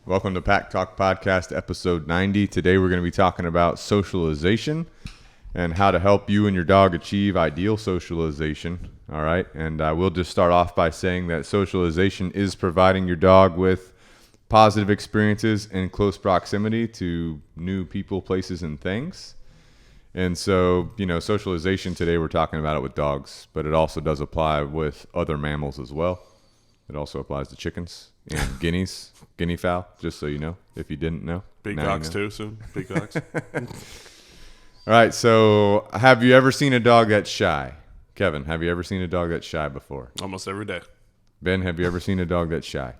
Welcome to Pack Talk Podcast, episode 90. Today we're going to be talking about socialization and how to help you and your dog achieve ideal socialization. All right, and we'll just start off by saying that socialization is providing your dog with positive experiences in close proximity to new people, places, and things. And so, socialization today, we're talking about it with dogs, but it also does apply with other mammals as well. It also applies to chickens and guineas, guinea fowl, just so you know, if you didn't know. Peacocks too, soon. Peacocks. All right, so have you ever seen a dog that's shy? Kevin, have you ever seen a dog that's shy before? Almost every day. Ben, have you ever seen a dog that's shy?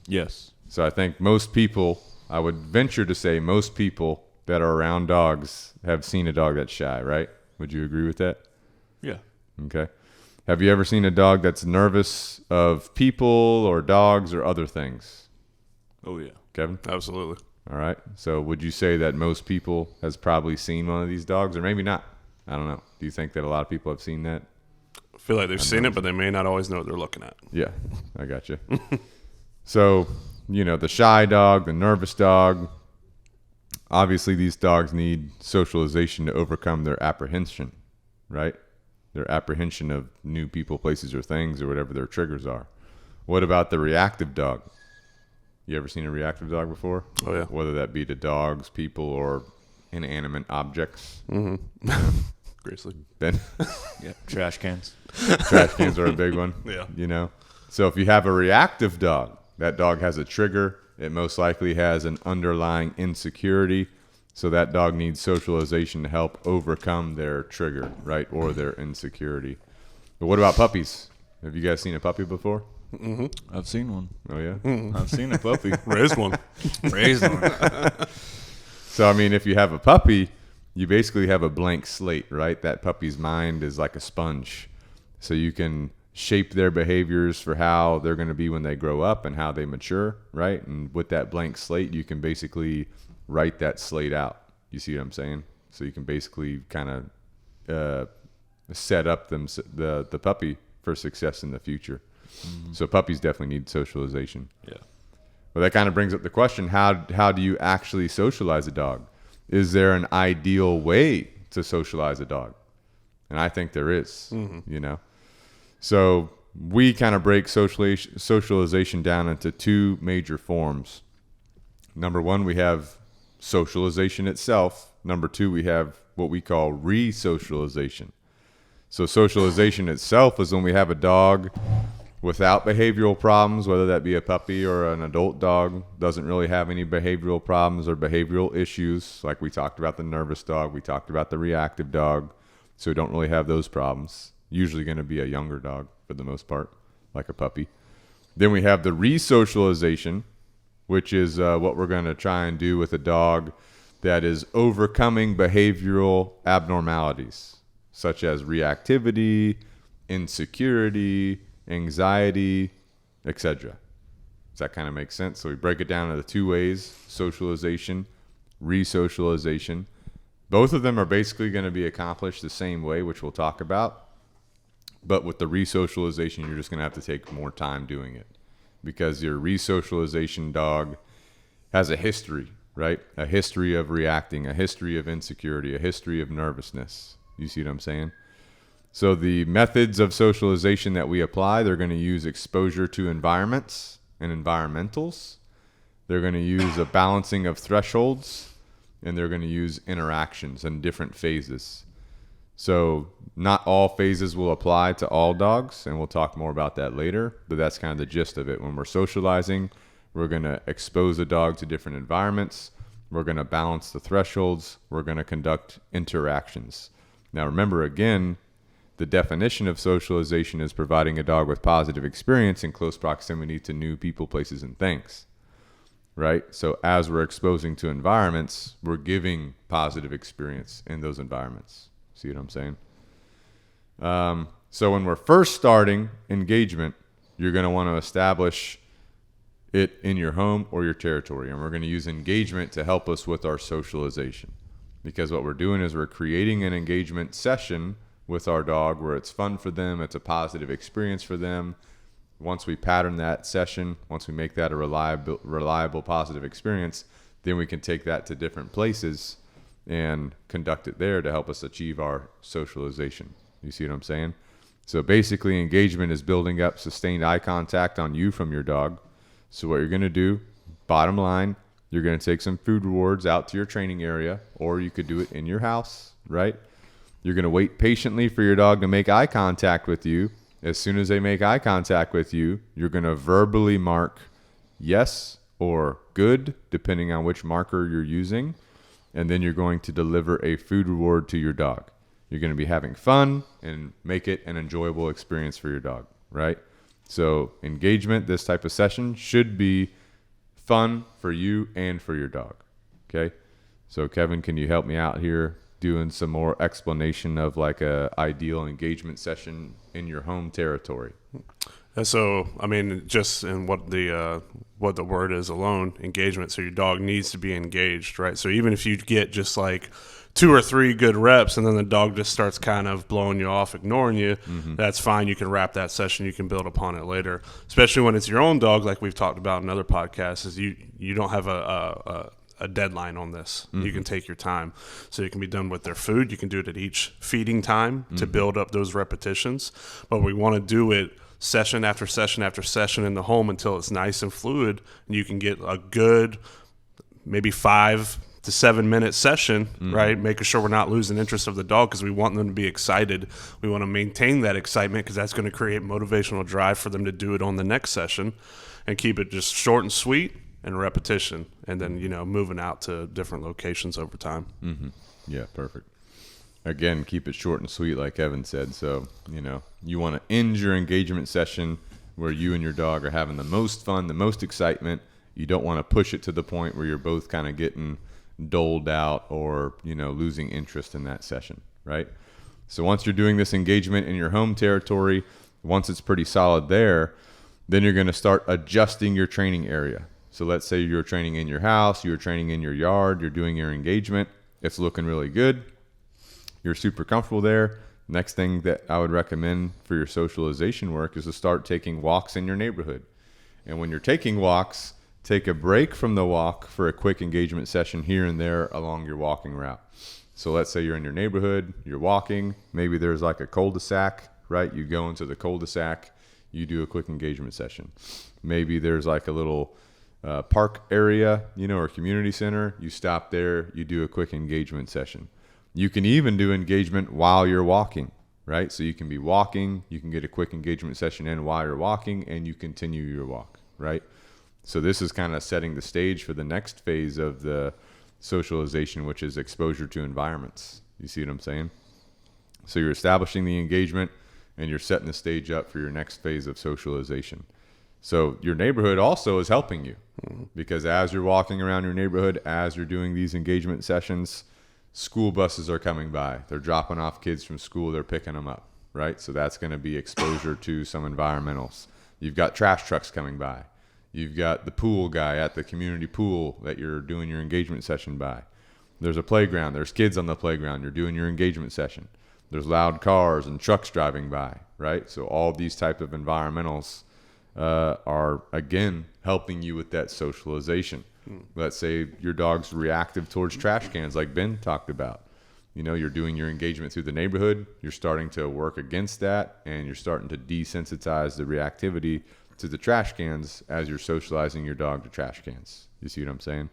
Yes. So I think most people, I would venture to say most people that are around dogs have seen a dog that's shy, right? Would you agree with that? Yeah. Okay. Have you ever seen a dog that's nervous of people or dogs or other things? Oh, yeah. Kevin? Absolutely. All right. So would you say that most people has probably seen one of these dogs, or maybe not? I don't know. Do you think that a lot of people have seen that? I feel like they've seen it, but they may not always know what they're looking at. Yeah, I got you. So, the shy dog, the nervous dog, obviously these dogs need socialization to overcome their apprehension, right? Their apprehension of new people, places, or things, or whatever their triggers are. What about the reactive dog? You ever seen a reactive dog before? Oh, yeah. Whether that be to dogs, people, or inanimate objects. Mm-hmm. Grizzly. Ben? Yeah. Trash cans. Trash cans are a big one. Yeah. So if you have a reactive dog, that dog has a trigger. It most likely has an underlying insecurity. So that dog needs socialization to help overcome their trigger, right? Or their insecurity. But what about puppies? Have you guys seen a puppy before? Mm-hmm. I've seen one. Oh, yeah? Mm-hmm. I've seen a puppy. Raised one. Raised one. So, if you have a puppy, you basically have a blank slate, right? That puppy's mind is like a sponge. So you can shape their behaviors for how they're going to be when they grow up and how they mature, right? And with that blank slate, you can basically write that slate out. You see what I'm saying? So you can basically kind of set up the puppy for success in the future. Mm-hmm. So puppies definitely need socialization. Yeah. Well, that kind of brings up the question, how do you actually socialize a dog? Is there an ideal way to socialize a dog? And I think there is, So we kind of break socialization down into two major forms. Number one, we have socialization itself. Number two, we have what we call re-socialization. So socialization itself is when we have a dog without behavioral problems, whether that be a puppy or an adult dog, doesn't really have any behavioral problems or behavioral issues. Like we talked about the nervous dog, we talked about the reactive dog. So we don't really have those problems. Usually going to be a younger dog for the most part, like a puppy. Then we have the re-socialization, which is what we're going to try and do with a dog that is overcoming behavioral abnormalities, such as reactivity, insecurity, anxiety, etc. Does that kind of make sense? So we break it down into two ways: socialization, re-socialization. Both of them are basically going to be accomplished the same way, which we'll talk about. But with the re-socialization, you're just going to have to take more time doing it, because your re-socialization dog has a history, right? A history of reacting, a history of insecurity, a history of nervousness. You see what I'm saying? So the methods of socialization that we apply, they're going to use exposure to environments and environmentals. They're going to use a balancing of thresholds, and they're going to use interactions in different phases. So not all phases will apply to all dogs, and we'll talk more about that later, but that's kind of the gist of it. When we're socializing, we're going to expose a dog to different environments. We're going to balance the thresholds. We're going to conduct interactions. Now, remember, again, the definition of socialization is providing a dog with positive experience in close proximity to new people, places, and things, right? So as we're exposing to environments, we're giving positive experience in those environments. See what I'm saying? So when we're first starting engagement, you're going to want to establish it in your home or your territory. And we're going to use engagement to help us with our socialization. Because what we're doing is we're creating an engagement session with our dog where it's fun for them, it's a positive experience for them, Once we pattern that session, once we make that a reliable, positive experience, then we can take that to different places and conduct it there to help us achieve our socialization. You see what I'm saying? So basically, engagement is building up sustained eye contact on you from your dog. So what you're going to do, bottom line, you're going to take some food rewards out to your training area, or you could do it in your house, right? You're going to wait patiently for your dog to make eye contact with you. As soon as they make eye contact with you, you're going to verbally mark yes or good, depending on which marker you're using. And then you're going to deliver a food reward to your dog. You're going to be having fun and make it an enjoyable experience for your dog, right? So engagement, this type of session should be fun for you and for your dog, okay? So Kevin, can you help me out here doing some more explanation of like a ideal engagement session in your home territory? And so, I mean, just in what the word is alone, engagement. So your dog needs to be engaged, right? So even if you get just like 2 or 3 good reps and then the dog just starts kind of blowing you off, ignoring you, that's fine. You can wrap that session. You can build upon it later, especially when it's your own dog, like we've talked about in other podcasts, is you don't have a deadline on this. You can take your time. So you can be done with their food. You can do it at each feeding time to build up those repetitions. But we want to do it session after session after session in the home until it's nice and fluid, and you can get a good maybe 5 to 7 minute session, right? Making sure we're not losing interest of the dog because we want them to be excited. We want to maintain that excitement because that's going to create motivational drive for them to do it on the next session, and keep it just short and sweet and repetition, and then, moving out to different locations over time. Yeah, perfect. Again, keep it short and sweet, like Evan said. So, you want to end your engagement session where you and your dog are having the most fun, the most excitement. You don't want to push it to the point where you're both kind of getting doled out or, losing interest in that session, right? So once you're doing this engagement in your home territory, once it's pretty solid there, then you're going to start adjusting your training area. So let's say you're training in your house, you're training in your yard, you're doing your engagement. It's looking really good. You're super comfortable there. Next thing that I would recommend for your socialization work is to start taking walks in your neighborhood. And when you're taking walks, take a break from the walk for a quick engagement session here and there along your walking route. So let's say you're in your neighborhood, you're walking, maybe there's like a cul-de-sac, right? You go into the cul-de-sac, you do a quick engagement session. Maybe there's like a little park area, or community center. You stop there, you do a quick engagement session. You can even do engagement while you're walking, right? So you can be walking, you can get a quick engagement session in while you're walking, and you continue your walk, right? So this is kind of setting the stage for the next phase of the socialization, which is exposure to environments. You see what I'm saying? So you're establishing the engagement, and you're setting the stage up for your next phase of socialization. So your neighborhood also is helping you, because as you're walking around your neighborhood, as you're doing these engagement sessions, school buses are coming by. They're dropping off kids from school. They're picking them up, right? So that's going to be exposure to some environmentals. You've got trash trucks coming by. You've got the pool guy at the community pool that you're doing your engagement session by. There's a playground. There's kids on the playground. You're doing your engagement session. There's loud cars and trucks driving by, right? So all of these type of environmentals are, again, helping you with that socialization. Let's say your dog's reactive towards trash cans, like Ben talked about. You're doing your engagement through the neighborhood. You're starting to work against that, and you're starting to desensitize the reactivity to the trash cans as you're socializing your dog to trash cans. You see what I'm saying?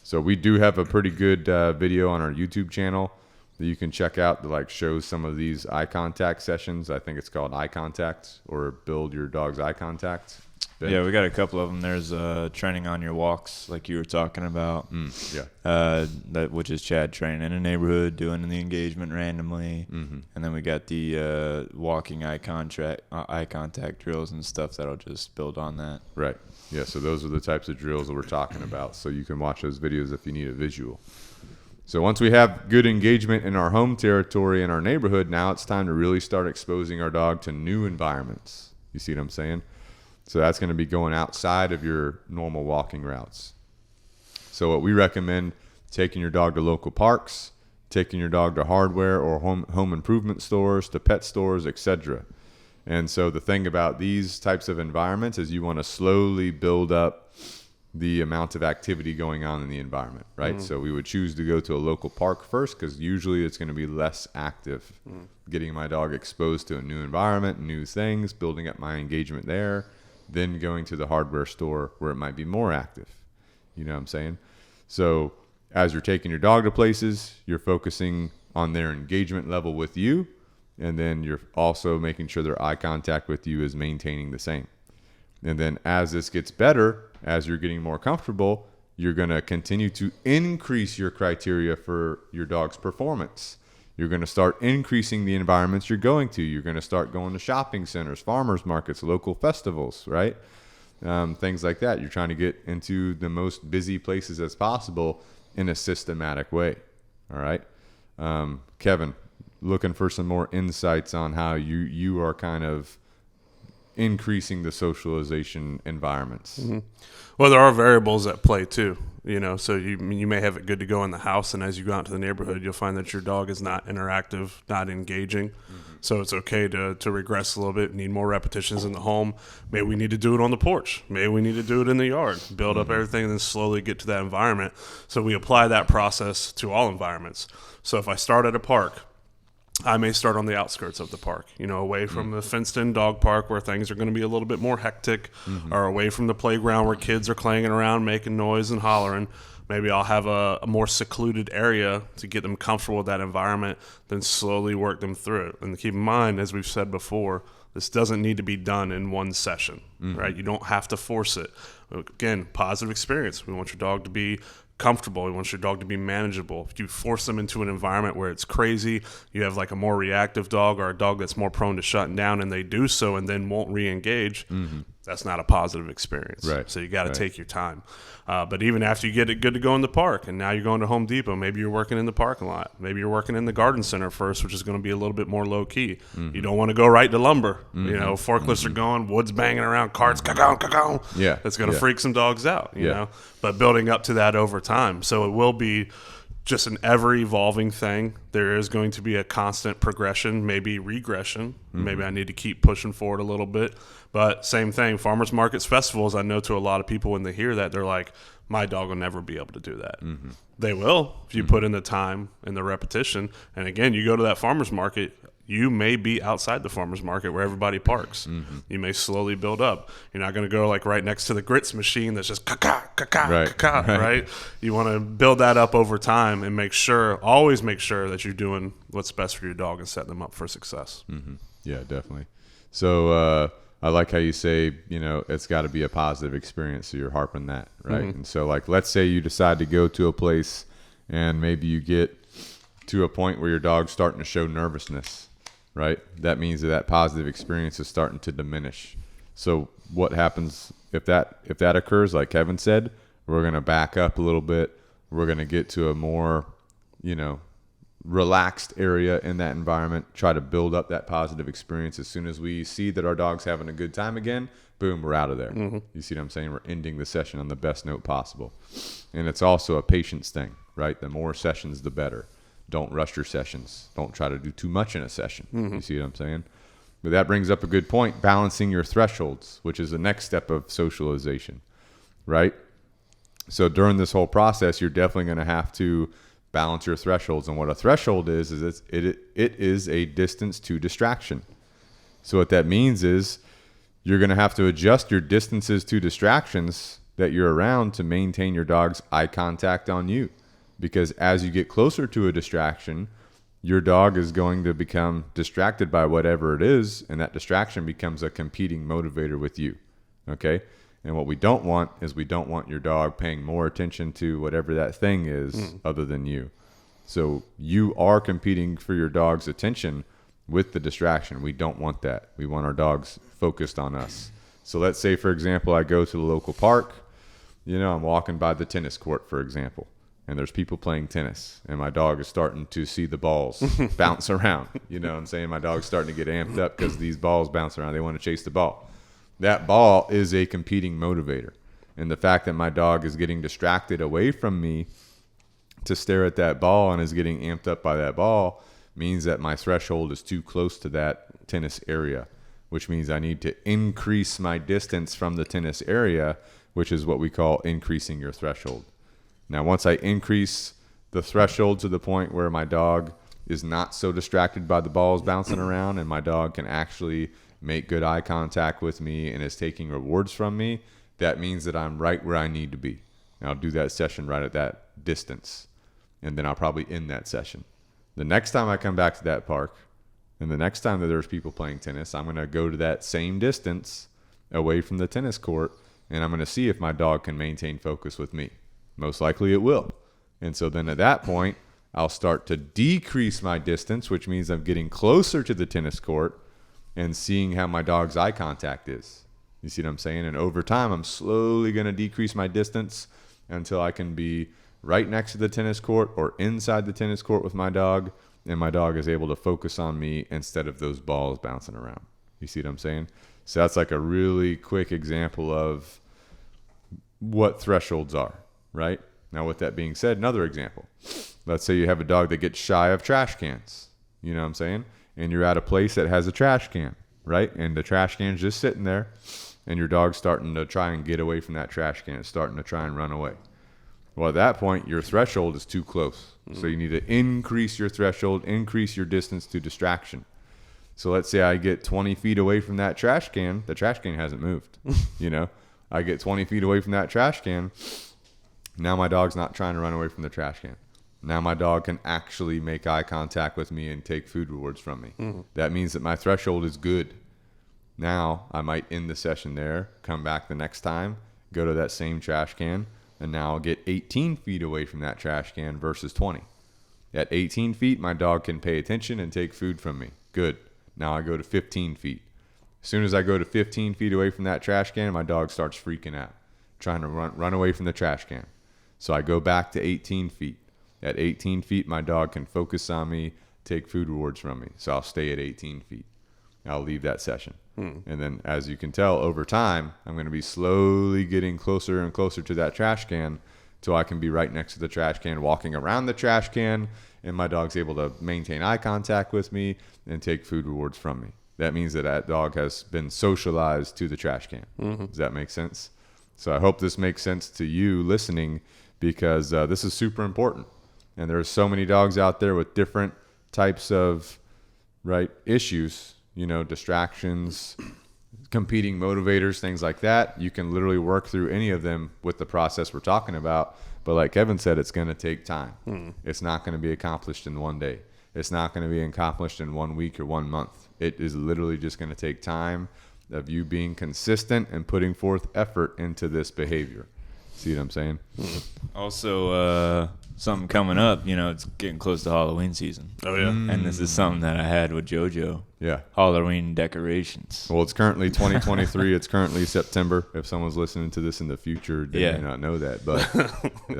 So we do have a pretty good video on our YouTube channel that you can check out that shows some of these eye contact sessions. I think it's called Eye Contact, or Build Your Dog's Eye Contact. Ben? Yeah, we got a couple of them. There's training on your walks, like you were talking about. Which is Chad training in a neighborhood, doing the engagement randomly, and then we got the walking eye contact drills and stuff that'll just build on that. Right. Yeah. So those are the types of drills that we're talking about. So you can watch those videos if you need a visual. So once we have good engagement in our home territory in our neighborhood, now it's time to really start exposing our dog to new environments. You see what I'm saying? So that's going to be going outside of your normal walking routes. So what we recommend, taking your dog to local parks, taking your dog to hardware or home improvement stores, to pet stores, etc. And so the thing about these types of environments is you want to slowly build up the amount of activity going on in the environment, right? So we would choose to go to a local park first because usually it's going to be less active. Getting my dog exposed to a new environment, new things, building up my engagement there, then going to the hardware store where it might be more active. You know what I'm saying? So as you're taking your dog to places, you're focusing on their engagement level with you, and then you're also making sure their eye contact with you is maintaining the same. And then as this gets better, as you're getting more comfortable, you're going to continue to increase your criteria for your dog's performance. You're going to start increasing the environments you're going to. You're going to start going to shopping centers, farmers markets, local festivals, right? Things like that. You're trying to get into the most busy places as possible in a systematic way. All right. Kevin, looking for some more insights on how you are kind of increasing the socialization environments. Well, there are variables at play too, so you may have it good to go in the house, and as you go out to the neighborhood, you'll find that your dog is not interactive, not engaging. So it's okay to regress a little bit, need more repetitions in the home. Maybe we need to do it on the porch. Maybe we need to do it in the yard, build up everything, and then slowly get to that environment. So we apply that process to all environments. So if I start at a park, I may start on the outskirts of the park, away from the fenced-in dog park where things are going to be a little bit more hectic, or away from the playground where kids are clanging around, making noise and hollering. Maybe I'll have a more secluded area to get them comfortable with that environment, then slowly work them through it. And keep in mind, as we've said before, this doesn't need to be done in one session, right? You don't have to force it. Again, positive experience. We want your dog to be comfortable. We want your dog to be manageable. If you force them into an environment where it's crazy, you have like a more reactive dog or a dog that's more prone to shutting down, and they do so and then won't re-engage, that's not a positive experience. Right. So you got to take your time. But even after you get it good to go in the park, and now you're going to Home Depot, maybe you're working in the parking lot. Maybe you're working in the garden center first, which is going to be a little bit more low key. You don't want to go right to lumber. Forklifts are going, wood's banging around, carts, ka-gong. Yeah. That's going to freak some dogs out, you know. But building up to that over time. So it will be just an ever-evolving thing. There is going to be a constant progression, maybe regression. Maybe I need to keep pushing forward a little bit. But same thing, farmers markets, festivals, I know to a lot of people when they hear that, they're like, my dog will never be able to do that. They will if you put in the time and the repetition. And again, you go to that farmers market, you may be outside the farmers market where everybody parks. You may slowly build up. You're not going to go like right next to the grits machine that's just right? You want to build that up over time and always make sure that you're doing what's best for your dog and setting them up for success. Yeah, definitely. So I like how you say, it's got to be a positive experience. So you're harping that, right? And so like, let's say you decide to go to a place and maybe you get to a point where your dog's starting to show nervousness. Right? That means that positive experience is starting to diminish. So what happens if that occurs, like Kevin said, we're going to back up a little bit. We're going to get to a more, relaxed area in that environment, try to build up that positive experience. As soon as we see that our dog's having a good time again, boom, we're out of there. You see what I'm saying? We're ending the session on the best note possible. And it's also a patience thing, right? The more sessions, the better. Don't rush your sessions. Don't try to do too much in a session. You see what I'm saying? But that brings up a good point, balancing your thresholds, which is the next step of socialization, right? So during this whole process, you're definitely going to have to balance your thresholds. And what a threshold is it is a distance to distraction. So what that means is you're going to have to adjust your distances to distractions that you're around to maintain your dog's eye contact on you. Because as you get closer to a distraction, your dog is going to become distracted by whatever it is, and that distraction becomes a competing motivator with you, okay? And what we don't want is we don't want your dog paying more attention to whatever that thing is other than you. So you are competing for your dog's attention with the distraction. We don't want that. We want our dogs focused on us. So let's say, for example, I go to the local park. I'm walking by the tennis court, for example. And there's people playing tennis, and my dog is starting to see the balls bounce around. You know what I'm saying? My dog's starting to get amped up because these balls bounce around. They want to chase the ball. That ball is a competing motivator. And the fact that my dog is getting distracted away from me to stare at that ball and is getting amped up by that ball means that my threshold is too close to that tennis area. which means I need to increase my distance from the tennis area, which is what we call increasing your threshold. Now, once I increase the threshold to the point where my dog is not so distracted by the balls bouncing around and my dog can actually make good eye contact with me and is taking rewards from me, that means that I'm right where I need to be. And I'll do that session right at that distance. And then I'll probably end that session. The next time I come back to that park, and the next time that there's people playing tennis, I'm going to go to that same distance away from the tennis court, and I'm going to see if my dog can maintain focus with me. Most likely it will. And so then at that point, I'll start to decrease my distance, which means I'm getting closer to the tennis court and seeing how my dog's eye contact is. You see what I'm saying? And over time, I'm slowly going to decrease my distance until I can be right next to the tennis court or inside the tennis court with my dog, and my dog is able to focus on me instead of those balls bouncing around. You see what I'm saying? So that's like a really quick example of what thresholds are, right? Now, with that being said, another example. Let's say you have a dog that gets shy of trash cans. You know what I'm saying? And you're at a place that has a trash can, right? And the trash can's just sitting there, and your dog's starting to try and get away from that trash can. It's starting to try and run away. Well, at that point, your threshold is too close. So you need to increase your threshold, increase your distance to distraction. So let's say I get 20 feet away from that trash can. The trash can hasn't moved. You know, I get 20 feet away from that trash can. Now my dog's not trying to run away from the trash can. Now my dog can actually make eye contact with me and take food rewards from me. That means that my threshold is good. Now I might end the session there, come back the next time, go to that same trash can, and now I'll get 18 feet away from that trash can versus 20. At 18 feet, my dog can pay attention and take food from me. Good. Now I go to 15 feet. As soon as I go to 15 feet away from that trash can, my dog starts freaking out, trying to run away from the trash can. So I go back to 18 feet. At 18 feet, my dog can focus on me, take food rewards from me. So I'll stay at 18 feet. I'll leave that session. And then, as you can tell, over time, I'm going to be slowly getting closer and closer to that trash can till I can be right next to the trash can, walking around the trash can, and my dog's able to maintain eye contact with me and take food rewards from me. That means that that dog has been socialized to the trash can. Does that make sense? So I hope this makes sense to you listening, because this is super important. And there are so many dogs out there with different types of issues, you know, distractions, competing motivators, things like that. You can literally work through any of them with the process we're talking about. But like Kevin said, it's going to take time. It's not going to be accomplished in one day. It's not going to be accomplished in 1 week or 1 month. It is literally just going to take time of you being consistent and putting forth effort into this behavior. See what I'm saying? Also, something coming up, you know, it's getting close to Halloween season. Oh, yeah. And this is something that I had with JoJo. Yeah. Halloween decorations. Well, it's currently 2023. It's currently September. If someone's listening to this in the future, they may not know that. But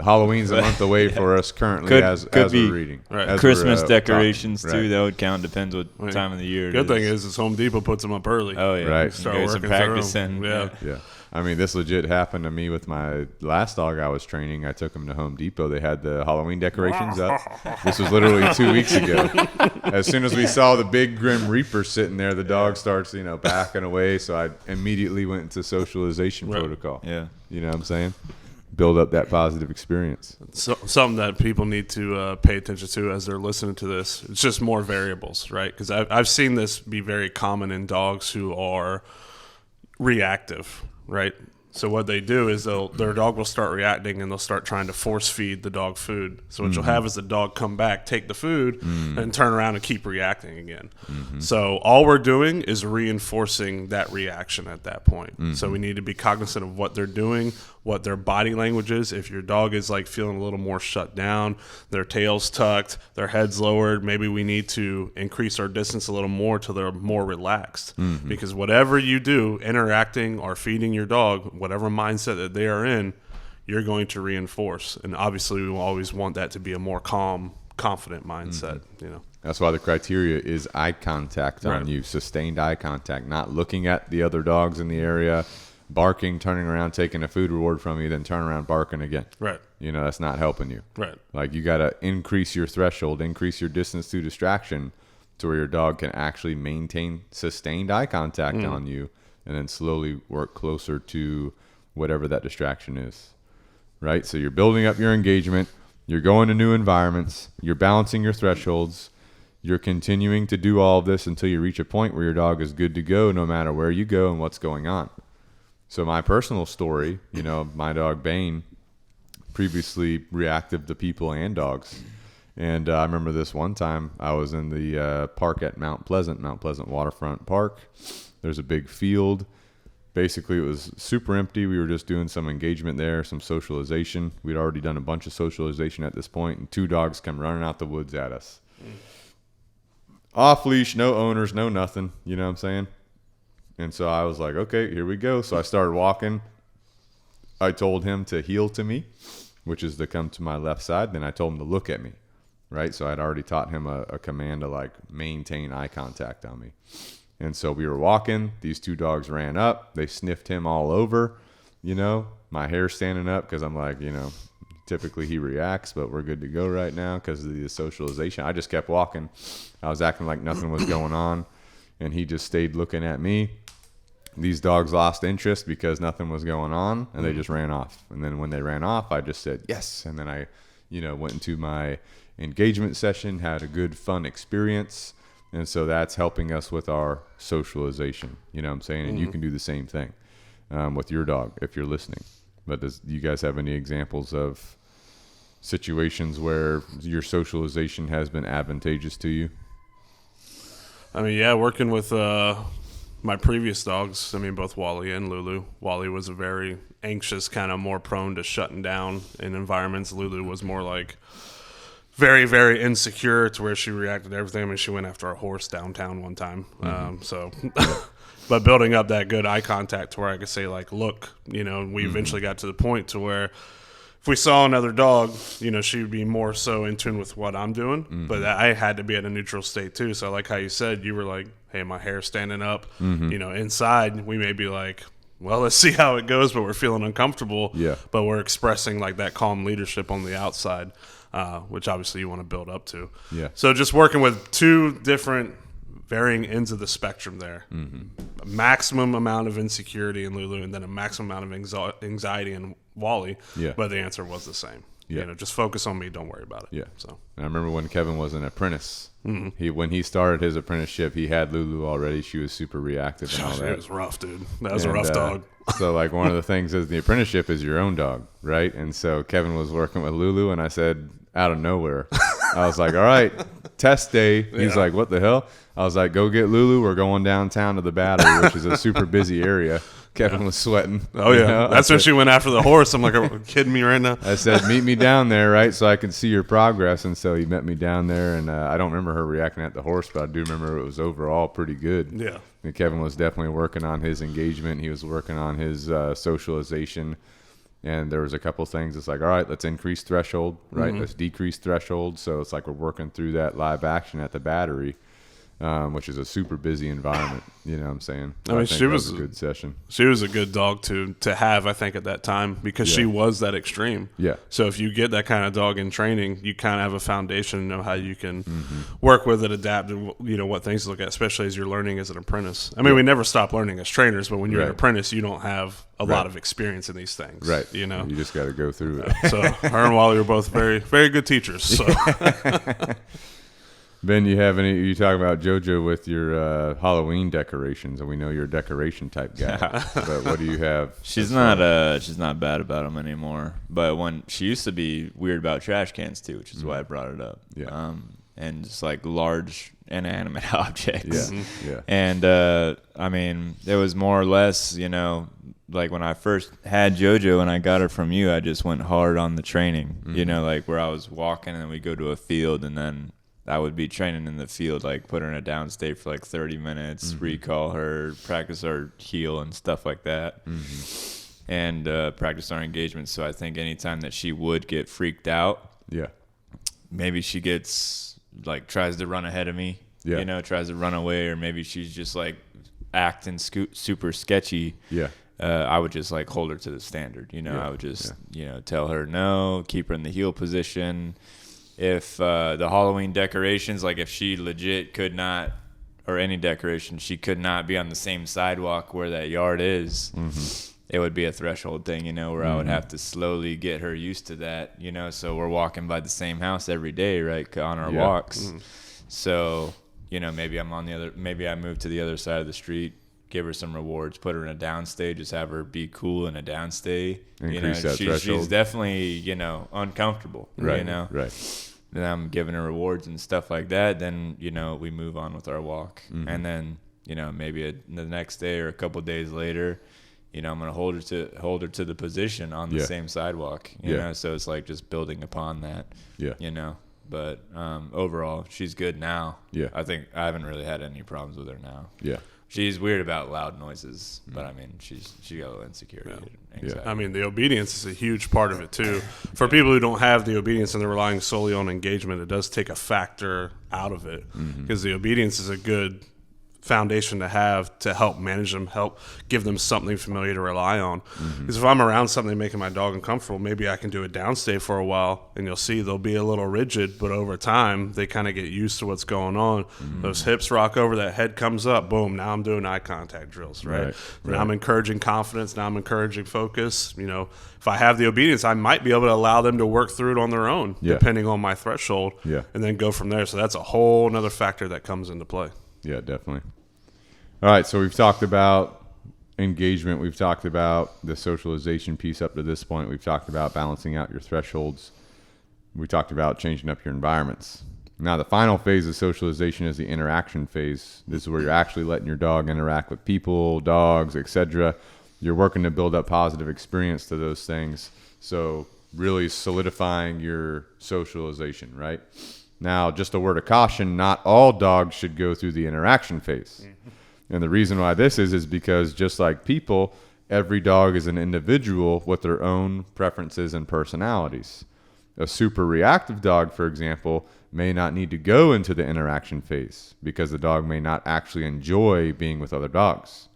Halloween's a month away for us currently as we're reading. Right. As Christmas we're, decorations, talking. too. Right. That would count. Depends what time of the year it Good thing is Home Depot puts them up early. Oh, yeah. Right. Start You guys are working through 'em. practicing. Yeah. I mean, this legit happened to me with my last dog I was training. I took him to Home Depot. They had the Halloween decorations up. This was literally 2 weeks ago. As soon as we saw the big Grim Reaper sitting there, the dog starts, you know, backing away. So I immediately went into socialization protocol. Yeah. You know what I'm saying? Build up that positive experience. So, something that people need to pay attention to as they're listening to this. It's just more variables, right? Because I've seen this be very common in dogs who are reactive, right? So what they do is their dog will start reacting and they'll start trying to force feed the dog food. So what you'll have is the dog come back, take the food, and turn around and keep reacting again. So all we're doing is reinforcing that reaction at that point. So we need to be cognizant of what they're doing, what their body language is. If your dog is like feeling a little more shut down, their tail's tucked, their head's lowered, maybe we need to increase our distance a little more till they're more relaxed. Because whatever you do, interacting or feeding your dog, whatever mindset that they are in, you're going to reinforce. And obviously we will always want that to be a more calm, confident mindset, you know. That's why the criteria is eye contact on you, sustained eye contact, not looking at the other dogs in the area, barking, turning around, taking a food reward from you, then turn around barking again. Right. You know, that's not helping you. Right. Like, you got to increase your threshold, increase your distance to distraction to where your dog can actually maintain sustained eye contact on you, and then slowly work closer to whatever that distraction is, right? So you're building up your engagement, you're going to new environments, you're balancing your thresholds, you're continuing to do all of this until you reach a point where your dog is good to go no matter where you go and what's going on. So my personal story, you know, my dog Bane, previously reactive to people and dogs. And I remember this one time I was in the park at Mount Pleasant Waterfront Park. There's a big field. Basically, it was super empty. We were just doing some engagement there, some socialization. We'd already done a bunch of socialization at this point, and 2 dogs come running out the woods at us. Off leash, no owners, no nothing. You know what I'm saying? And so I was like, okay, here we go. So I started walking. I told him to heel to me, which is to come to my left side. Then I told him to look at me, right? So I'd already taught him a command to like maintain eye contact on me. And so we were walking. These 2 dogs ran up. They sniffed him all over, you know, my hair standing up because I'm like, you know, typically he reacts, but we're good to go right now because of the socialization. I just kept walking. I was acting like nothing was going on, and he just stayed looking at me. These dogs lost interest because nothing was going on, and they just ran off. And then when they ran off, I just said yes. And then I, you know, went into my engagement session, had a good, fun experience. And so that's helping us with our socialization, you know what I'm saying? And you can do the same thing with your dog if you're listening. But do you guys have any examples of situations where your socialization has been advantageous to you? I mean, yeah, working with my previous dogs, I mean, both Wally and Lulu. Wally was a very anxious, kind of more prone to shutting down in environments. Lulu was more like very, very insecure to where she reacted to everything. I mean, she went after a horse downtown one time. But building up that good eye contact to where I could say, like, look, you know, we eventually got to the point to where if we saw another dog, you know, she would be more so in tune with what I'm doing. But I had to be at a neutral state too. So like how you said, you were like, hey, my hair's standing up. You know, inside we may be like, well, let's see how it goes, but we're feeling uncomfortable. Yeah. But we're expressing like that calm leadership on the outside, which obviously you want to build up to. Yeah. So just working with 2 different varying ends of the spectrum there. A maximum amount of insecurity in Lulu, and then a maximum amount of anxiety in Wally. Yeah. But the answer was the same. Yeah. You know, just focus on me. Don't worry about it. Yeah. So and I remember when Kevin was an apprentice, when he started his apprenticeship, he had Lulu already. She was super reactive and all that. It was rough, dude. That was a rough dog. So like one of the things is the apprenticeship is your own dog, right? And so Kevin was working with Lulu, and I said out of nowhere, I was like, all right, test day. He's like, what the hell? I was like, go get Lulu. We're going downtown to the Battery, which is a super busy area. Kevin was sweating. Oh, yeah. You know? That's when she went after the horse. I'm like, are you kidding me right now? I said, meet me down there, right, so I can see your progress. And so he met me down there, and I don't remember her reacting at the horse, but I do remember it was overall pretty good. Yeah. And Kevin was definitely working on his engagement. He was working on his socialization. And there was a couple things. It's like, all right, let's increase threshold, right? Let's decrease threshold. So it's like we're working through that live action at the Battery. Which is a super busy environment, you know what I'm saying? I mean, she was a good session. She was a good dog to have, I think, at that time because she was that extreme. Yeah. So if you get that kind of dog in training, you kind of have a foundation, know how you can work with it, adapt, and you know what things to look at, especially as you're learning as an apprentice. I mean, we never stop learning as trainers, but when you're an apprentice, you don't have a lot of experience in these things. Right. You know, you just got to go through it. So her and Wally were both very, very good teachers. So. Ben, you talk about JoJo with your Halloween decorations, and we know you're a decoration type guy. But what do you have? She's not bad about them anymore. But when she used to be weird about trash cans too, which is why I brought it up. Yeah. And just like large inanimate objects. Yeah. Yeah. And I mean, there was more or less, you know, like when I first had JoJo and I got her from you, I just went hard on the training. You know, like where I was walking and we go to a field and then I would be training in the field, like put her in a downstate for like 30 minutes, recall her, practice our heel and stuff like that, and practice our engagement. So I think anytime that she would get freaked out, maybe she gets like tries to run ahead of me, you know, tries to run away, or maybe she's just like acting super sketchy. I would just like hold her to the standard, you know. I would just you know tell her no, keep her in the heel position. if the Halloween decorations, like if she legit could not, or any decoration, she could not be on the same sidewalk where that yard is, it would be a threshold thing, you know, where I would have to slowly get her used to that, you know. So we're walking by the same house every day, right, on our walks. So, you know, maybe I move to the other side of the street, give her some rewards, put her in a downstay, just have her be cool in a downstay. Increase that threshold. She's definitely, you know, uncomfortable, right, you know. Right. Then I'm giving her rewards and stuff like that. Then, you know, we move on with our walk. And then, you know, maybe the next day or a couple of days later, you know, I'm going to hold her to the position on the same sidewalk, you know. So it's like just building upon that, you know. But overall, she's good now. Yeah. I think I haven't really had any problems with her now. Yeah. She's weird about loud noises, but I mean, she got a little insecurity. Yeah. I mean, the obedience is a huge part of it too. For people who don't have the obedience and they're relying solely on engagement, it does take a factor out of it, because the obedience is a good foundation to have to help manage them, help give them something familiar to rely on. Because if I'm around something making my dog uncomfortable, maybe I can do a downstay for a while, and you'll see they'll be a little rigid, but over time they kind of get used to what's going on. Those hips rock over, that head comes up, boom, now I'm doing eye contact drills, right? Now I'm encouraging confidence, now I'm encouraging focus. You know, if I have the obedience, I might be able to allow them to work through it on their own, depending on my threshold, and then go from there. So that's a whole nother factor that comes into play. Yeah, definitely. All right, so we've talked about engagement. We've talked about the socialization piece up to this point. We've talked about balancing out your thresholds. We talked about changing up your environments. Now, the final phase of socialization is the interaction phase. This is where you're actually letting your dog interact with people, dogs, etc. You're working to build up positive experience to those things. So really solidifying your socialization, right? Now, just a word of caution, not all dogs should go through the interaction phase. And the reason why this is because just like people, every dog is an individual with their own preferences and personalities. A super reactive dog, for example, may not need to go into the interaction phase because the dog may not actually enjoy being with other dogs.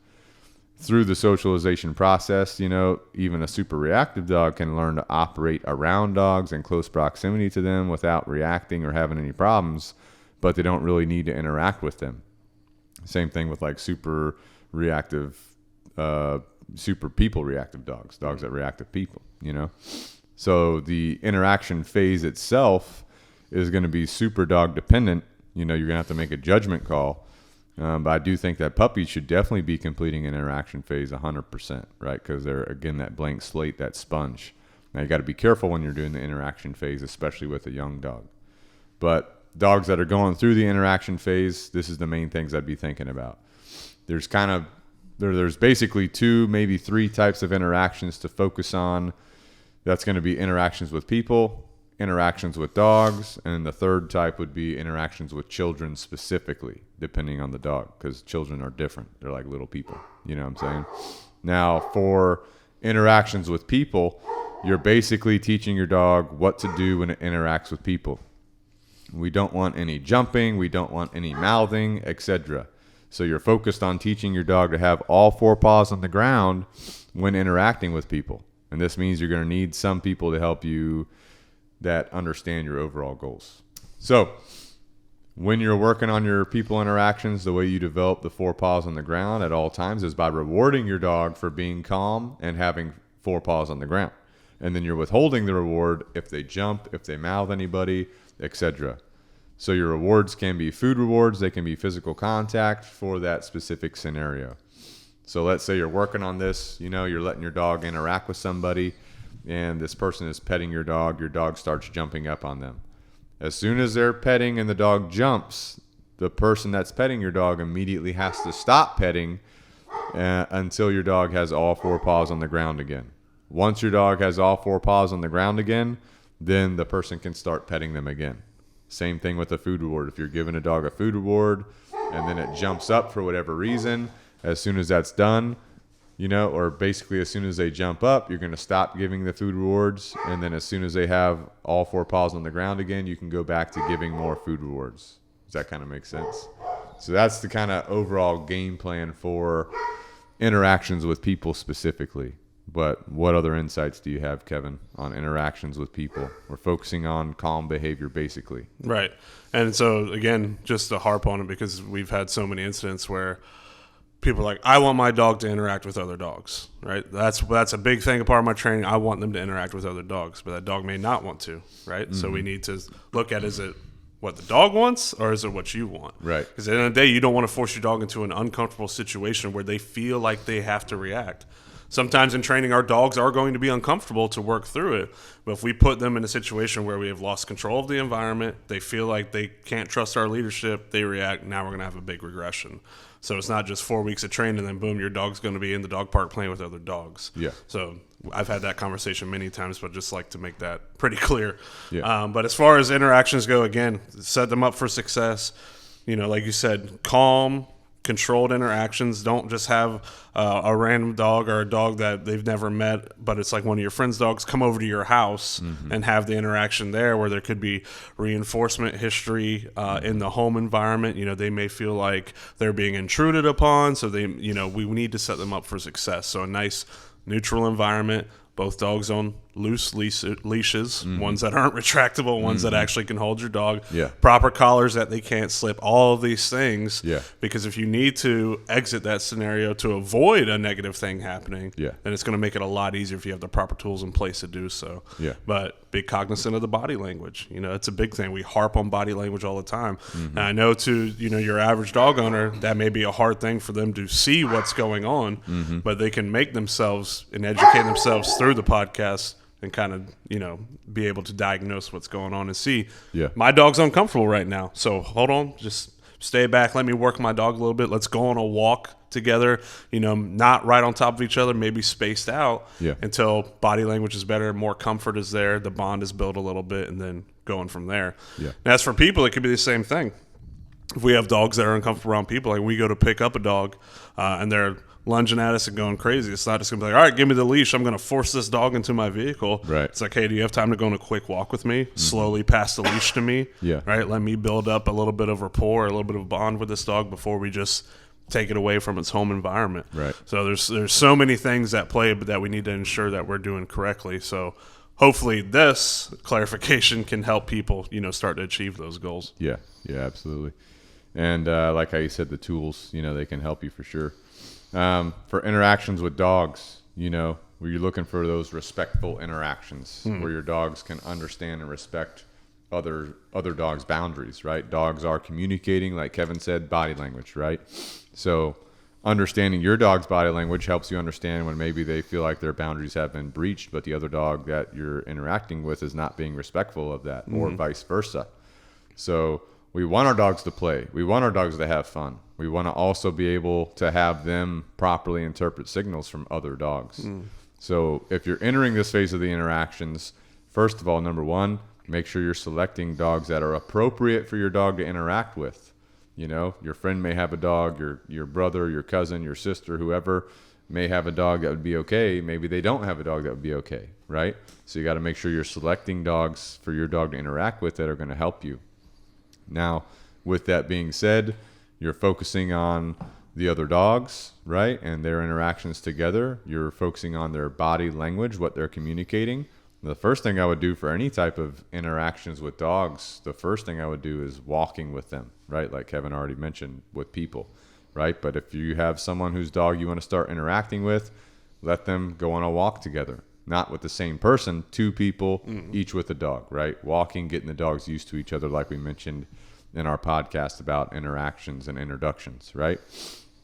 Through the socialization process, you know, even a super reactive dog can learn to operate around dogs in close proximity to them without reacting or having any problems, but they don't really need to interact with them. Same thing with like super reactive, super people reactive dogs that react to people, you know? So the interaction phase itself is going to be super dog dependent. You know, you're going to have to make a judgment call. But I do think that puppies should definitely be completing an interaction phase 100%, right? Because they're, again, that blank slate, that sponge. Now, you got to be careful when you're doing the interaction phase, especially with a young dog. But dogs that are going through the interaction phase, this is the main things I'd be thinking about. There's basically 2, maybe 3 types of interactions to focus on. That's going to be interactions with people, interactions with dogs, and the third type would be interactions with children specifically, depending on the dog, because children are different. They're like little people, you know what I'm saying? Now, for interactions with people, you're basically teaching your dog what to do when it interacts with people. We don't want any jumping, we don't want any mouthing, etc. So you're focused on teaching your dog to have all 4 paws on the ground when interacting with people. And this means you're going to need some people to help you that understand your overall goals. So when you're working on your people interactions, the way you develop the 4 paws on the ground at all times is by rewarding your dog for being calm and having 4 paws on the ground. And then you're withholding the reward if they jump, if they mouth anybody, etc. So your rewards can be food rewards, they can be physical contact for that specific scenario. So let's say you're working on this, you know, you're letting your dog interact with somebody, and this person is petting your dog starts jumping up on them. As soon as they're petting and the dog jumps, the person that's petting your dog immediately has to stop petting until your dog has all 4 paws on the ground again. Once your dog has all 4 paws on the ground again, then the person can start petting them again. Same thing with a food reward. If you're giving a dog a food reward and then it jumps up for whatever reason, as soon as that's done, you know, or basically as soon as they jump up, you're going to stop giving the food rewards. And then as soon as they have all 4 paws on the ground again, you can go back to giving more food rewards. Does that kind of make sense? So that's the kind of overall game plan for interactions with people specifically. But what other insights do you have, Kevin, on interactions with people? We're focusing on calm behavior, basically. Right. And so, again, just to harp on it, because we've had so many incidents where people are like, I want my dog to interact with other dogs, right? That's a big thing, a part of my training. I want them to interact with other dogs, but that dog may not want to, right? Mm-hmm. So we need to look at, is it what the dog wants or is it what you want? Right. Because at the end of the day, you don't want to force your dog into an uncomfortable situation where they feel like they have to react. Sometimes in training, our dogs are going to be uncomfortable to work through it. But if we put them in a situation where we have lost control of the environment, they feel like they can't trust our leadership, they react, now we're going to have a big regression. So it's not just 4 weeks of training and then boom, your dog's going to be in the dog park playing with other dogs. Yeah. So I've had that conversation many times, but just like to make that pretty clear. Yeah. But as far as interactions go, again, set them up for success. You know, like you said, calm, controlled interactions. Don't just have a random dog or a dog that they've never met, but it's like one of your friend's dogs come over to your house and have the interaction there where there could be reinforcement history in the home environment. You know, they may feel like they're being intruded upon, so they, you know, we need to set them up for success. So a nice neutral environment, both dogs on loose leashes, ones that aren't retractable, ones that actually can hold your dog, proper collars that they can't slip, all of these things. Yeah. Because if you need to exit that scenario to avoid a negative thing happening, then it's going to make it a lot easier if you have the proper tools in place to do so. Yeah. But be cognizant of the body language. You know, it's a big thing. We harp on body language all the time. And I know to, you know, your average dog owner, that may be a hard thing for them to see what's going on, but they can make themselves and educate themselves through the podcast and kind of, you know, be able to diagnose what's going on and see, my dog's uncomfortable right now. So hold on, just stay back. Let me work my dog a little bit. Let's go on a walk together, you know, not right on top of each other, maybe spaced out until body language is better, more comfort is there, the bond is built a little bit, and then going from there. And as for people, it could be the same thing. If we have dogs that are uncomfortable around people, like we go to pick up a dog and they're lunging at us and going crazy, it's not just going to be like, all right, give me the leash, I'm going to force this dog into my vehicle. Right. It's like, hey, do you have time to go on a quick walk with me? Slowly pass the leash to me. Right. Let me build up a little bit of rapport, a little bit of bond with this dog before we just take it away from its home environment. Right. So there's so many things at play, but that we need to ensure that we're doing correctly. So hopefully this clarification can help people, you know, start to achieve those goals. Yeah, absolutely. And like how you said, the tools, you know, they can help you for sure. For interactions with dogs, you know, where you're looking for those respectful interactions where your dogs can understand and respect other dogs' boundaries, right? Dogs are communicating, like Kevin said, body language, right? So understanding your dog's body language helps you understand when maybe they feel like their boundaries have been breached, but the other dog that you're interacting with is not being respectful of that, or vice versa. So we want our dogs to play. We want our dogs to have fun. We want to also be able to have them properly interpret signals from other dogs. So if you're entering this phase of the interactions, first of all, number one, make sure you're selecting dogs that are appropriate for your dog to interact with. You know, your friend may have a dog, your brother, your cousin, your sister, whoever may have a dog that would be okay. Maybe they don't have a dog that would be okay, right? So you got to make sure you're selecting dogs for your dog to interact with that are going to help you. Now, with that being said, you're focusing on the other dogs, right, and their interactions together. You're focusing on their body language, what they're communicating. The first thing I would do for any type of interactions with dogs, the first thing I would do is walking with them, right, like Kevin already mentioned with people, right? But if you have someone whose dog you want to start interacting with, let them go on a walk together. Not with the same person, two people, each with a dog, right? Walking, getting the dogs used to each other like we mentioned in our podcast about interactions and introductions, right?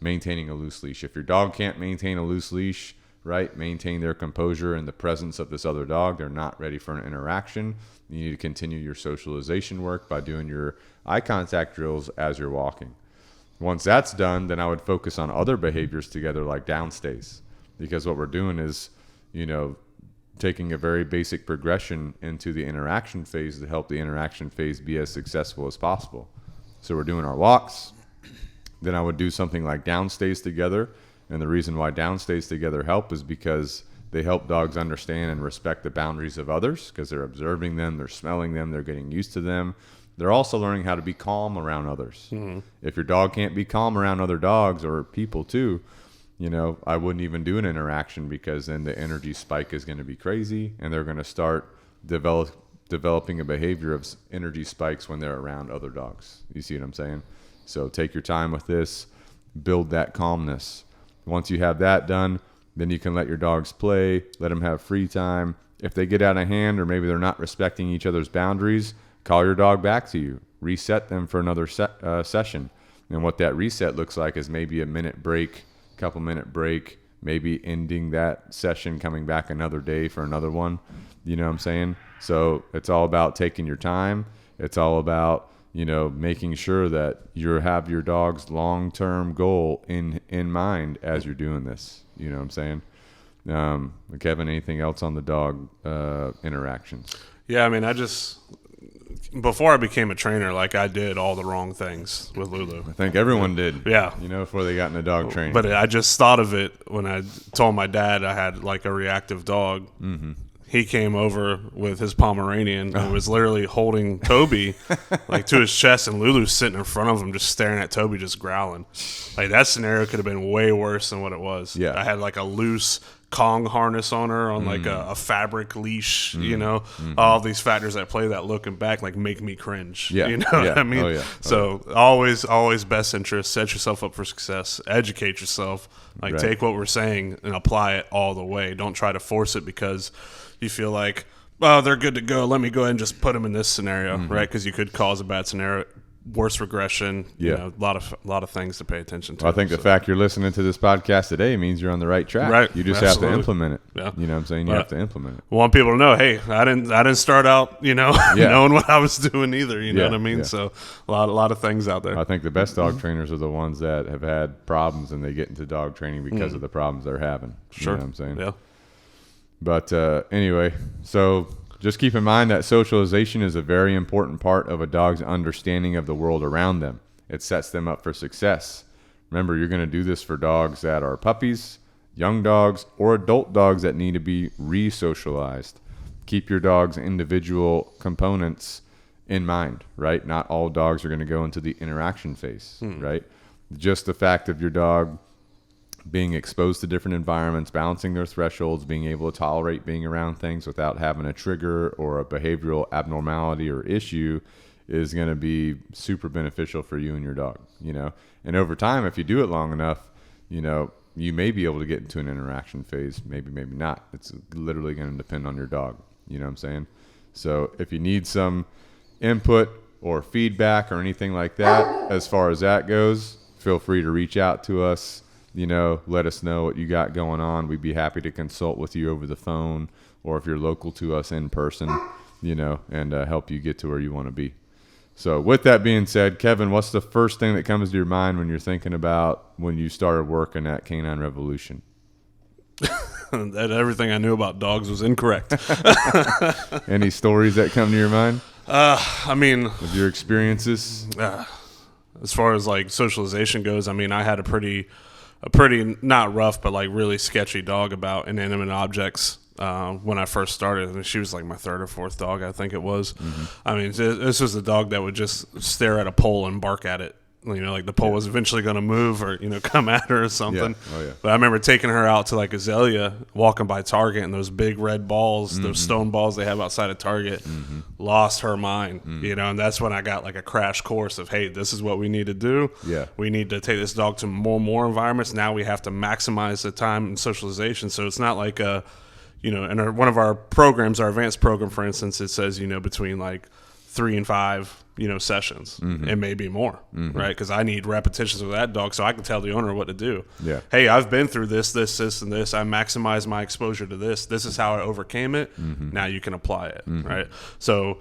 Maintaining a loose leash. If your dog can't maintain a loose leash, right, maintain their composure in the presence of this other dog, they're not ready for an interaction. You need to continue your socialization work by doing your eye contact drills as you're walking. Once that's done, then I would focus on other behaviors together like downstays, because what we're doing is, you know, taking a very basic progression into the interaction phase to help the interaction phase be as successful as possible. So we're doing our walks. Then I would do something like downstays together. And the reason why downstays together help is because they help dogs understand and respect the boundaries of others, because they're observing them, they're smelling them, they're getting used to them. They're also learning how to be calm around others. If your dog can't be calm around other dogs or people too, I wouldn't even do an interaction, because then the energy spike is going to be crazy, and they're going to start developing a behavior of energy spikes when they're around other dogs. You see what I'm saying? So take your time with this, build that calmness. Once you have that done, then you can let your dogs play, let them have free time. If they get out of hand, or maybe they're not respecting each other's boundaries, call your dog back to you, reset them for another session. And what that reset looks like is maybe a minute break, couple minute break, maybe ending that session, coming back another day for another one. You know what I'm saying? So it's all about taking your time. It's all about, making sure that you have your dog's long-term goal in mind as you're doing this. You know what I'm saying? Kevin, anything else on the dog interactions? Yeah, I mean, before I became a trainer, I did all the wrong things with Lulu. I think everyone did. Yeah. Before they got into dog training. But I just thought of it when I told my dad I had a reactive dog. Mm-hmm. He came over with his Pomeranian and was literally holding Toby to his chest, and Lulu's sitting in front of him just staring at Toby, just growling. That scenario could have been way worse than what it was. Yeah. I had a loose Kong harness on her on a fabric leash, all these factors that play that looking back make me cringe. Yeah. You know what I mean? Oh, yeah. So always best interest, set yourself up for success, educate yourself, Right. Take what we're saying and apply it all the way. Don't try to force it because you feel like, oh, they're good to go. Let me go ahead and just put them in this scenario, right? Because you could cause a bad scenario, worse regression. Yeah. A lot of things to pay attention to. I think the fact you're listening to this podcast today means you're on the right track. Right. You just Absolutely. have to implement it. Yeah. You know what I'm saying? You have to implement it. I want people to know, hey, I didn't start out, knowing what I was doing either. You know what I mean? Yeah. So a lot of things out there. I think the best dog trainers are the ones that have had problems and they get into dog training because of the problems they're having. Sure. You know what I'm saying? Yeah. But anyway, so just keep in mind that socialization is a very important part of a dog's understanding of the world around them. It sets them up for success. Remember, you're going to do this for dogs that are puppies, young dogs, or adult dogs that need to be re-socialized. Keep your dog's individual components in mind, right? Not all dogs are going to go into the interaction phase, right? Just the fact of your dog being exposed to different environments, balancing their thresholds, being able to tolerate being around things without having a trigger or a behavioral abnormality or issue is going to be super beneficial for you and your dog, And over time, if you do it long enough, you may be able to get into an interaction phase, maybe not. It's literally going to depend on your dog, you know what I'm saying? So if you need some input or feedback or anything like that, as far as that goes, feel free to reach out to us. Let us know what you got going on. We'd be happy to consult with you over the phone, or if you're local to us in person, and help you get to where you want to be. So with that being said, Kevin, what's the first thing that comes to your mind when you're thinking about when you started working at Canine Revolution? That everything I knew about dogs was incorrect. Any stories that come to your mind? I mean, of your experiences? As far as socialization goes, I mean, I had a pretty not rough, but really sketchy dog about inanimate objects when I first started. And she was my third or fourth dog, I think it was. Mm-hmm. I mean, this was a dog that would just stare at a pole and bark at it. The pole was eventually going to move or, come at her or something. Yeah. Oh, yeah. But I remember taking her out to Azalea, walking by Target, and those big red balls, those stone balls they have outside of Target, lost her mind, and that's when I got a crash course of, hey, this is what we need to do. Yeah. We need to take this dog to more environments. Now we have to maximize the time and socialization. So it's not in one of our programs, our advanced program, for instance, it says, between 3 and 5, sessions. It may be more, right? Because I need repetitions with that dog so I can tell the owner what to do. Yeah. Hey, I've been through this, and this. I maximized my exposure to this. This is how I overcame it. Now you can apply it, right? So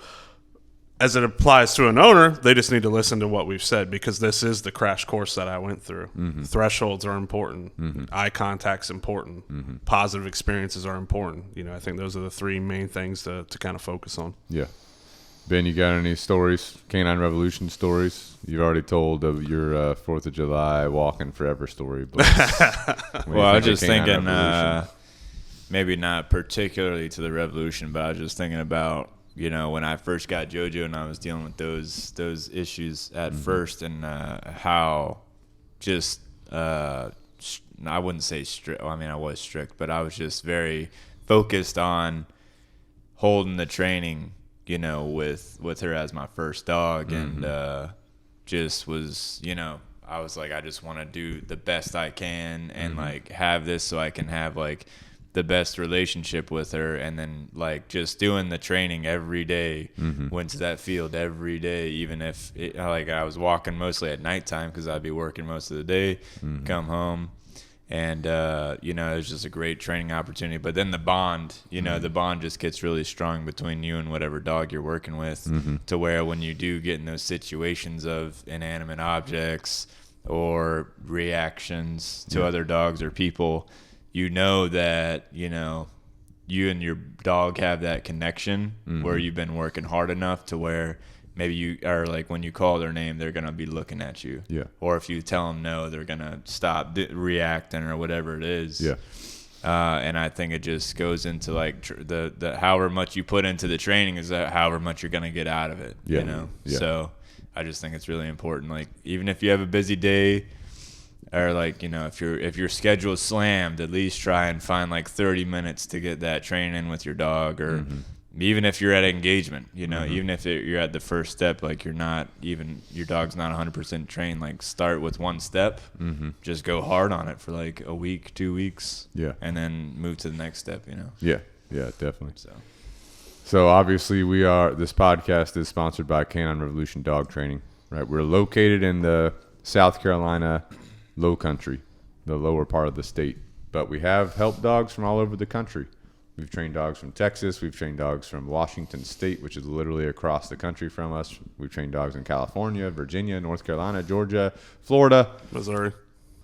as it applies to an owner, they just need to listen to what we've said, because this is the crash course that I went through. Thresholds are important. Eye contact's important. Positive experiences are important. I think those are the 3 main things to kind of focus on. Yeah. Ben, you got any stories, Canine Revolution stories? You've already told of your 4th of July walking forever story. But well, I was just thinking, maybe not particularly to the Revolution, but I was just thinking about, when I first got JoJo and I was dealing with those issues at first, and how just I wouldn't say strict. I mean, I was strict, but I was just very focused on holding the training, with her as my first dog. And just was, I was like, I just want to do the best I can and like have this so I can have like the best relationship with her. And then like just doing the training every day, went to that field every day, even if I was walking mostly at nighttime because I'd be working most of the day, come home. And, it was just a great training opportunity. But then the bond, the bond just gets really strong between you and whatever dog you're working with, to where when you do get in those situations of inanimate objects or reactions to other dogs or people, that, you and your dog have that connection where you've been working hard enough to where maybe you are like, when you call their name, they're going to be looking at you. Yeah. Or if you tell them no, they're going to stop reacting or whatever it is. Yeah. And I think it just goes into like the however much you put into the training is that however much you're going to get out of it, Yeah. So I just think it's really important. Like, even if you have a busy day or like, if your schedule is slammed, at least try and find like 30 minutes to get that training in with your dog, or even if you're at engagement, even if you're at the first step, like your dog's not 100% trained, like start with one step, just go hard on it for like a week, 2 weeks, and then move to the next step, Yeah, definitely. So obviously this podcast is sponsored by Canine Revolution Dog Training, right? We're located in the South Carolina Low Country, the lower part of the state, but we have help dogs from all over the country. We've trained dogs from Texas. We've trained dogs from Washington State, which is literally across the country from us. We've trained dogs in California, Virginia, North Carolina, Georgia, Florida, Missouri,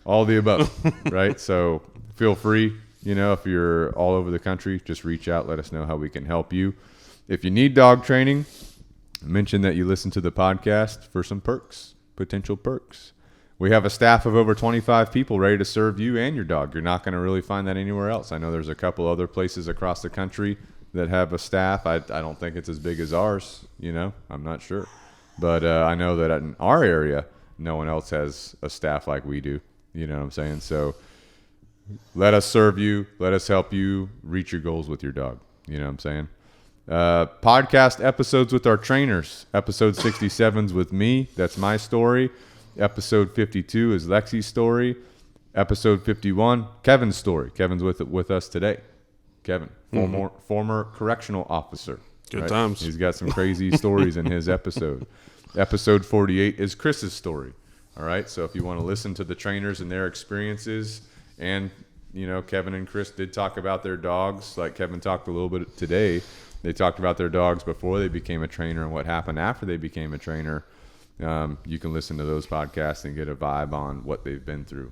all the above, right? So feel free, if you're all over the country, just reach out. Let us know how we can help you. If you need dog training, mention that you listen to the podcast for some potential perks. We have a staff of over 25 people ready to serve you and your dog. You're not going to really find that anywhere else. I know there's a couple other places across the country that have a staff. I don't think it's as big as ours, I'm not sure. But I know that in our area, no one else has a staff like we do. You know what I'm saying? So let us serve you. Let us help you reach your goals with your dog. You know what I'm saying? Podcast episodes with our trainers. Episode 67's with me. That's my story. Episode 52 is Lexy's story. Episode 51, Kevin's story. Kevin's with us today. Kevin, former correctional officer. Good times. He's got some crazy stories in his episode. Episode 48 is Chris's story. All right, so if you want to listen to the trainers and their experiences, and Kevin and Chris did talk about their dogs, like Kevin talked a little bit today. They talked about their dogs before they became a trainer and what happened after they became a trainer. You can listen to those podcasts and get a vibe on what they've been through,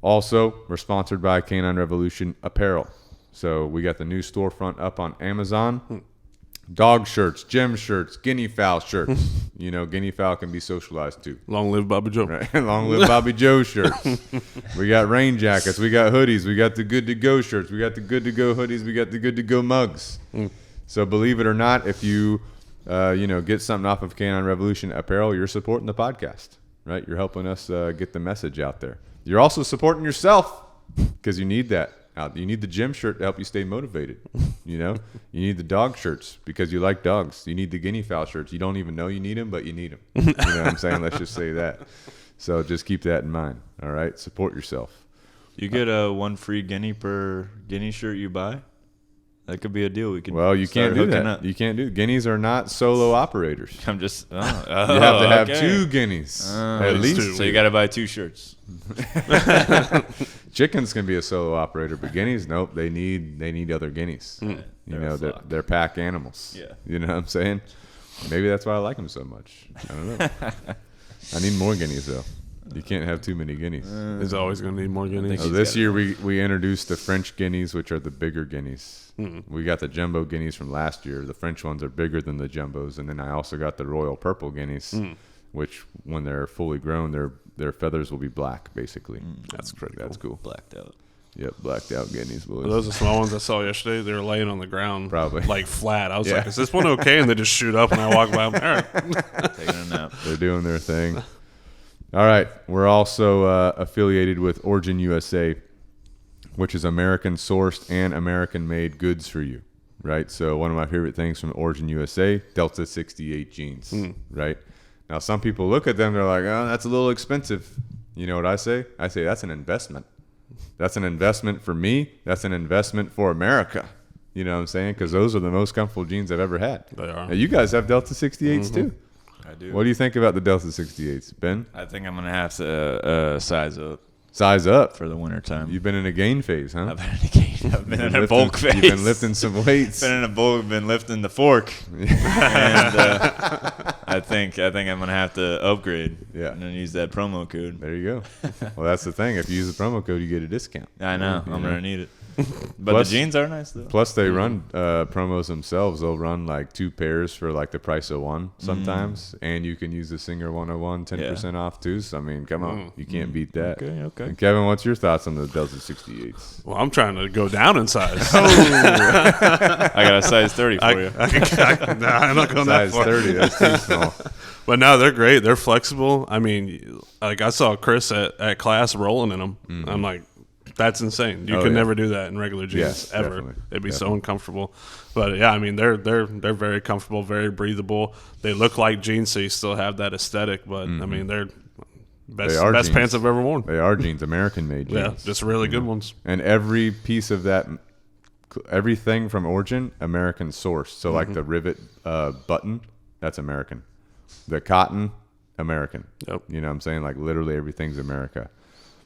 Also, we're sponsored by Canine Revolution Apparel. So we got the new storefront up on Amazon. Dog shirts, gym shirts, guinea fowl shirts. Guinea fowl can be socialized too. Long live Bobby Joe. Right? Long live Bobby Joe shirts. We got rain jackets. We got hoodies. We got the good to go shirts. We got the good to go hoodies. We got the good to go mugs. So believe it or not, if you get something off of Canine Revolution Apparel, you're supporting the podcast, right? You're helping us get the message out there. You're also supporting yourself because you need that. You need the gym shirt to help you stay motivated. You need the dog shirts because you like dogs. You need the guinea fowl shirts. You don't even know you need them, but you need them. You know what I'm saying? Let's just say that. So just keep that in mind. All right. Support yourself. You get one free guinea per guinea shirt you buy. That could be a deal. We can. Well, you can't do that. Up. You can't do. Guineas are not solo operators. I'm just. You have to have two guineas at least. So you got to buy two shirts. Chickens can be a solo operator, but guineas, nope. They need other guineas. They're pack animals. Yeah. You know what I'm saying? Maybe that's why I like them so much. I don't know. I need more guineas though. You can't have too many guineas. There's always going to need more guineas. So this year we introduced the French guineas, which are the bigger guineas. We got the jumbo guineas from last year. The French ones are bigger than the jumbos. And then I also got the royal purple guineas, which when they're fully grown, their feathers will be black, basically. That's pretty cool. That's cool. Blacked out. Yep, blacked out guineas. Boys. Are those the small ones I saw yesterday? They were laying on the ground. Probably. Like flat. I was like, is this one okay? And they just shoot up and I walk by. All right. Taking a nap. They're doing their thing. All right. We're also affiliated with Origin USA, which is American sourced and American made goods for you, right? So one of my favorite things from Origin USA, Delta 68 jeans, right? Now, some people look at them, they're like, oh, that's a little expensive. You know what I say? I say that's an investment. That's an investment for me. That's an investment for America. You know what I'm saying? Because those are the most comfortable jeans I've ever had. They are. Now, you guys have Delta 68s too. I do. What do you think about the Delta 68s, Ben? I think I'm gonna have to size up Size up. for the winter time. You've been in a gain phase, huh? I've been in a game. I've been in a bulk phase. You've been lifting some weights. Been in a bulk. Been lifting the fork. And I think I'm gonna have to upgrade. Yeah. And then use that promo code. There you go. Well, that's the thing. If you use the promo code, you get a discount. I know. I'm gonna need it. But Plus- the jeans are nice though. Plus, they run promos themselves. They'll run like 2 pairs for like the price of one sometimes. And you can use the Singer 101 10% off too. So, I mean, come on. You can't beat that. Okay. And Kevin, what's your thoughts on the Delta 68s? Well, I'm trying to go down in size. I got a size 30 for you. Nah, I'm not going that Size far. 30. That's too small. But no, they're great. They're flexible. I mean, like I saw Chris at class rolling in them. I'm like, that's insane. You could never do that in regular jeans Yes, ever. definitely. It'd be so uncomfortable. But yeah, I mean, they're very comfortable, very breathable. They look like jeans, so you still have that aesthetic. But I mean, they're best jeans. pants I've ever worn. They are jeans, American-made jeans. Yeah, just really good ones. And every piece of that, everything from Origin, American sourced. So like the rivet button, that's American. The cotton, American. Yep. You know what I'm saying? Like literally everything's America.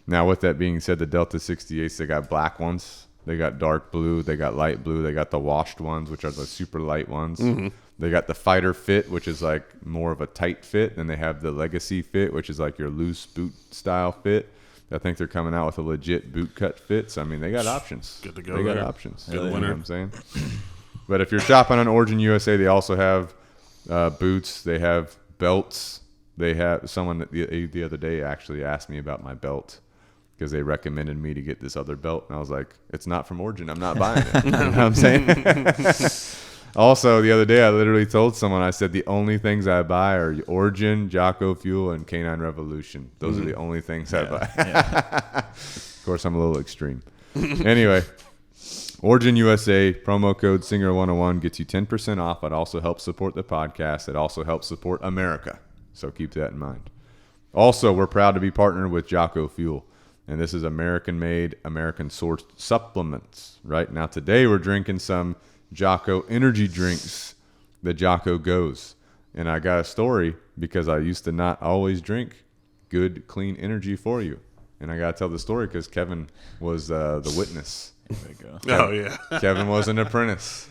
Now with that being said, the Delta 68s, they got black ones. They got dark blue. They got light blue. They got the washed ones, which are the super light ones. They got the fighter fit, which is like more of a tight fit. And they have the legacy fit, which is like your loose boot style fit. I think they're coming out with a legit boot cut fit. So, I mean, they got options. Good to go They got there. options. Good You know winner. what I'm saying? But if you're shopping on Origin USA, they also have boots. They have belts. They have someone the other day actually asked me about my belt because they recommended me to get this other belt. And I was like, it's not from Origin. I'm not buying it. You know what I'm saying? Also, the other day, I literally told someone, I said, the only things I buy are Origin, Jocko Fuel, and Canine Revolution. Those are the only things I buy. Of course, I'm a little extreme. Anyway, Origin USA, promo code Singer101 gets you 10% off. It also helps support the podcast. It also helps support America. So keep that in mind. Also, we're proud to be partnered with Jocko Fuel. And this is American-made, American-sourced supplements. Right now, today we're drinking some Jocko energy drinks, the Jocko Goes. And I got a story because I used to not always drink good, clean energy for you. And I got to tell the story because Kevin was the witness. There we go. Oh, yeah. Kevin was an apprentice.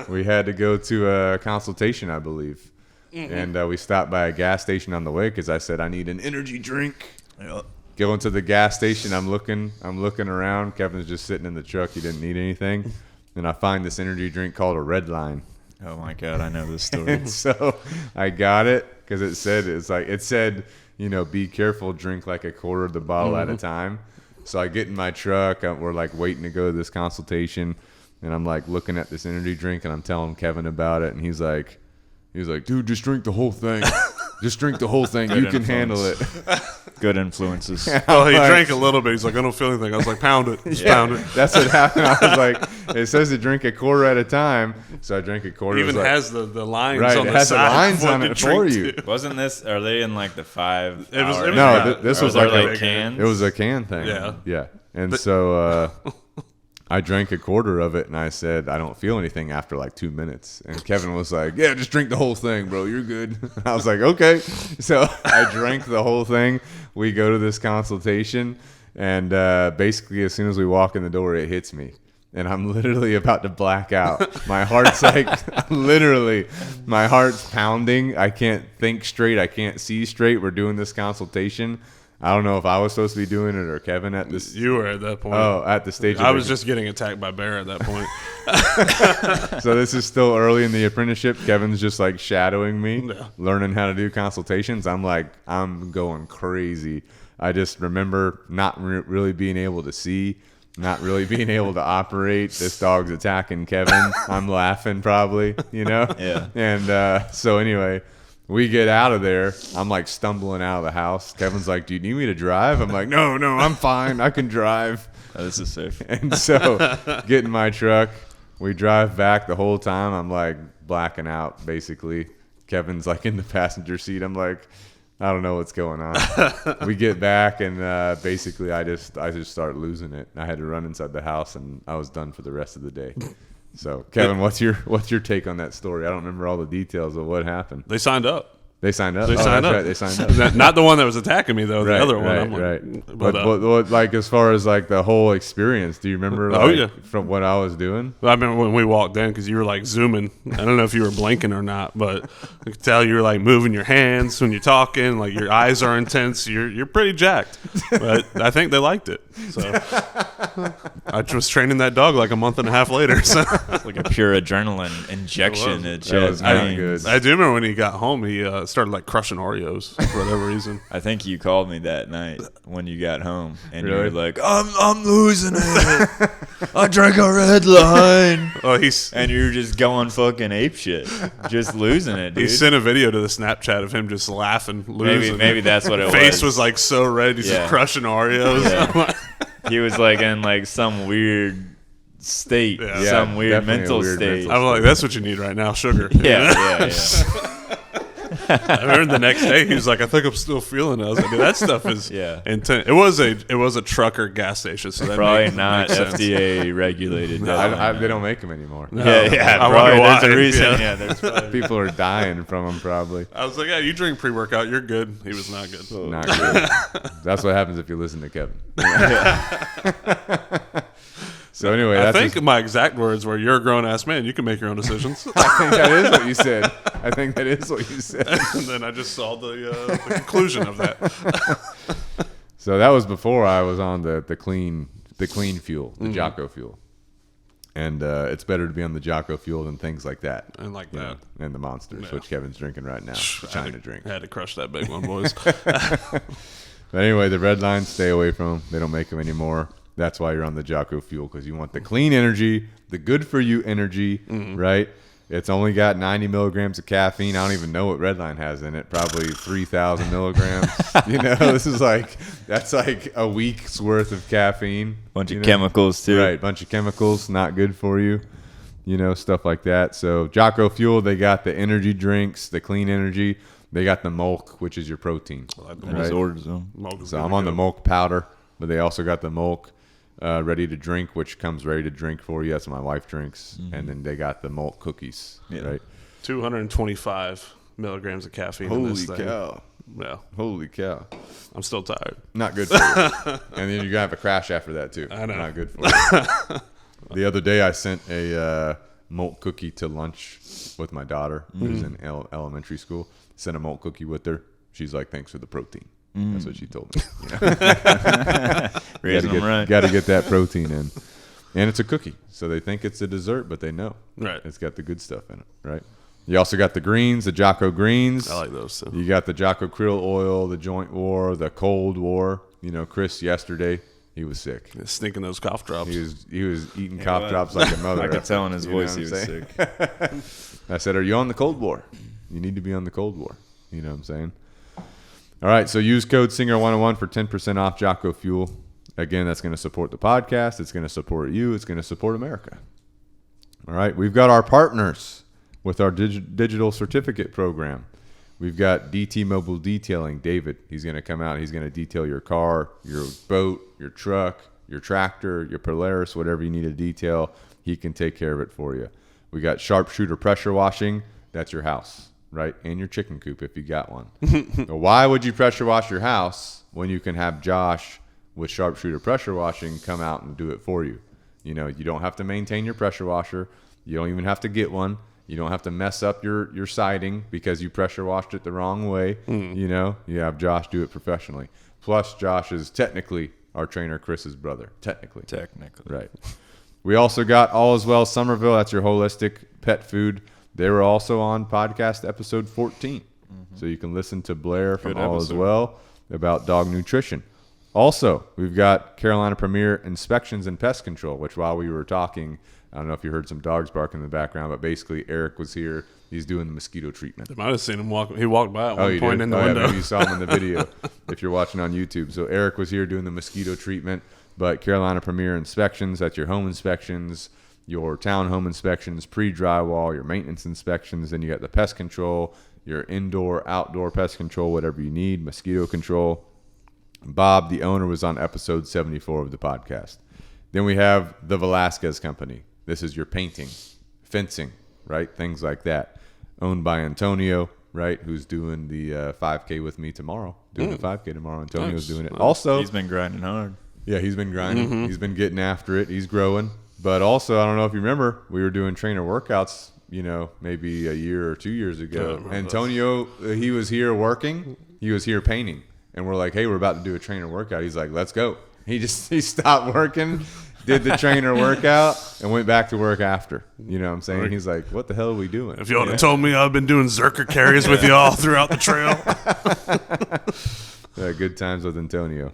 We had to go to a consultation, I believe. And we stopped by a gas station on the way because I said, I need an energy drink. Yep. Going to the gas station, I'm looking around. Kevin's just sitting in the truck. He didn't need anything. And I find this energy drink called a Red Line. Oh my God, I know this story. And so I got it because it said, you know, be careful, drink like a quarter of the bottle at a time. So I get in my truck. We're like waiting to go to this consultation. And I'm like looking at this energy drink and I'm telling Kevin about it. And he's like, dude, just drink the whole thing. Just drink the whole thing. You can handle it. Good influences. Oh, he drank a little bit. He's like, I don't feel anything. I was like, pound it. Just pound it. That's what happened. I was like, it says to drink a quarter at a time. So I drank a quarter. It It was even like, has the lines right, on it the has the side. lines what on to it for drink you. to. Wasn't this? Are they in like the 5 It was- hour? it was No, not- this Or was there like like a, cans. it was a can thing. Yeah. And so I drank a quarter of it, and I said, I don't feel anything after like 2 minutes. And Kevin was like, yeah, just drink the whole thing, bro. You're good. I was like, okay. So I drank the whole thing. We go to this consultation, and basically as soon as we walk in the door, it hits me. And I'm literally about to black out. My heart's like, literally, my heart's pounding. I can't think straight. I can't see straight. We're doing this consultation. I don't know if I was supposed to be doing it or Kevin at this. You were at that point. Oh, at the stage. I of was the- just getting attacked by bear at that point. So this is still early in the apprenticeship. Kevin's just like shadowing me, Yeah. learning how to do consultations. I'm like, I'm going crazy. I just remember not really being able to see, not really being able to operate. This dog's attacking Kevin. I'm laughing probably, you know? Yeah. And so anyway, we get out of there. I'm like stumbling out of the house. Kevin's like, "Do you need me to drive?" I'm like, "No, I'm fine. I can drive." Oh, this is safe. And so get in my truck. We drive back. The whole time I'm like blacking out basically. Kevin's like in the passenger seat. I'm like, I don't know what's going on. We get back and basically I just start losing it. I had to run inside the house and I was done for the rest of the day. So Kevin, what's your take on that story? I don't remember all the details of what happened. They signed up. They signed up. Right. They signed up. Not the one that was attacking me though. The Right, other one. right, I'm like, right. But, But like as far as like the whole experience, do you remember? Like, from what I was doing? I remember when we walked in because you were like zooming. I don't know if you were blinking or not, but I could tell you were like moving your hands when you're talking. Like your eyes are intense. You're pretty jacked. But I think they liked it. So I was training that dog like a month and a half later. So. It's like a pure adrenaline injection. That was not good. I do remember when he got home, he started like crushing Oreos for whatever reason. I think you called me that night when you got home, and Really? you were like, "I'm losing it. I drank a red line." And you were just going fucking apeshit, just losing it, dude. He sent a video to the Snapchat of him just laughing, losing. Maybe that's what it was. Face was like so red, he's just crushing Oreos. Yeah. He was like in like some weird state, some weird mental state. I'm like, that's what you need right now, sugar. Yeah. I remember the next day he was like, I think I'm still feeling it. I was like, dude, that stuff is intense. It was a trucker gas station, so that probably not FDA regulated. They don't make them anymore. No. Probably there's a reason. There's probably. People are dying from them probably. I was like, yeah, you drink pre-workout, you're good. He was not good. Not good. That's what happens if you listen to Kevin. So anyway, I think my exact words were, "You're a grown-ass man. You can make your own decisions." I think that is what you said. And then I just saw the conclusion of that. So that was before I was on the clean fuel, the Jocko Fuel. And it's better to be on the Jocko Fuel than things like that. And like that. And the Monsters, which Kevin's drinking right now. Trying to drink. I had to crush that big one, boys. But anyway, the red lines, stay away from them. They don't make them anymore. That's why you're on the Jocko Fuel, because you want the clean energy, the good for you energy, right? It's only got 90 milligrams of caffeine. I don't even know what Redline has in it. Probably 3,000 milligrams. That's like a week's worth of caffeine. Bunch of chemicals too. Right, bunch of chemicals, not good for you. Stuff like that. So Jocko Fuel, they got the energy drinks, the clean energy. They got the Mulk, which is your protein. So I'm on the Mulk powder, but they also got the Mulk. Ready to drink, which comes ready to drink for you. That's what my wife drinks. And then they got the malt cookies, right? 225 milligrams of caffeine in this thing. Holy cow. Yeah. Holy cow. I'm still tired. Not good for you. And then you're going to have a crash after that, too. I know. Not good for you. The other day, I sent a malt cookie to lunch with my daughter, who's in elementary school. Sent a malt cookie with her. She's like, thanks for the protein. That's what she told me. Got to get that protein in. And it's a cookie. So they think it's a dessert, but they know. Right. It's got the good stuff in it, right? You also got the greens, the Jocko greens. I like those too. You got the Jocko krill oil, the joint war, the cold war. Chris yesterday, he was sick. Sneaking those cough drops. He was eating cough drops like a mother. I could tell in his voice he was sick. I said, are you on the cold war? You need to be on the cold war. You know what I'm saying? All right, so use code SINGER101 for 10% off Jocko Fuel. Again, that's going to support the podcast. It's going to support you. It's going to support America. All right, we've got our partners with our digital certificate program. We've got DT Mobile Detailing. David, he's going to come out. He's going to detail your car, your boat, your truck, your tractor, your Polaris, whatever you need to detail. He can take care of it for you. We got Sharpshooter Pressure Washing. That's your house. Right, and your chicken coop if you got one. Why would you pressure wash your house when you can have Josh with Sharpshooter Pressure Washing come out and do it for you? You don't have to maintain your pressure washer. You don't even have to get one. You don't have to mess up your siding because you pressure washed it the wrong way. You have Josh do it professionally. Plus, Josh is technically our trainer Chris's brother. Technically. Right. We also got All Is Well Summerville. That's your holistic pet food. They were also on podcast episode 14. So you can listen to Blair from All Is Well about dog nutrition. Also, we've got Carolina Premier Inspections and Pest Control, which while we were talking, I don't know if you heard some dogs barking in the background, but basically Eric was here. He's doing the mosquito treatment. I might have seen him walk. He walked by at one you point did? in the window. Yeah, maybe you saw him in the video if you're watching on YouTube. So Eric was here doing the mosquito treatment, but Carolina Premier Inspections, that's your home inspections, your town home inspections, pre-drywall, your maintenance inspections. Then you got the pest control, your indoor, outdoor pest control, whatever you need, mosquito control. Bob, the owner, was on episode 74 of the podcast. Then we have the Velasquez Company. This is your painting, fencing, right? Things like that. Owned by Antonio, right? Who's doing the 5K with me tomorrow. Doing the 5K tomorrow. Antonio's doing it. Also, he's been grinding hard. Yeah, he's been grinding. He's been getting after it. He's growing. But also, I don't know if you remember, we were doing trainer workouts, maybe a year or 2 years ago. Antonio, he was here working. He was here painting. And we're like, hey, we're about to do a trainer workout. He's like, let's go. He stopped working, did the trainer workout, and went back to work after. You know what I'm saying? He's like, what the hell are we doing? If y'all had told me I've been doing Zerker carries with y'all throughout the trail. Yeah, good times with Antonio.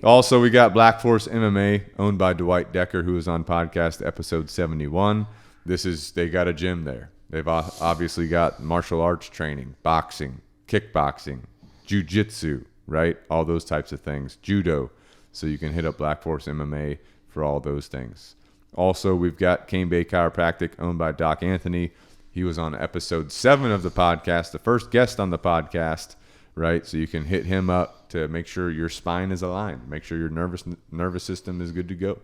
Also, we got Black Force MMA, owned by Dwight Decker, who was on podcast episode 71. They got a gym there. They've obviously got martial arts training, boxing, kickboxing, jiu-jitsu, right? All those types of things. Judo. So you can hit up Black Force MMA for all those things. Also, we've got Cane Bay Chiropractic, owned by Doc Anthony. He was on episode 7 of the podcast, the first guest on the podcast, right? So you can hit him up to make sure your spine is aligned, make sure your nervous system is good to go.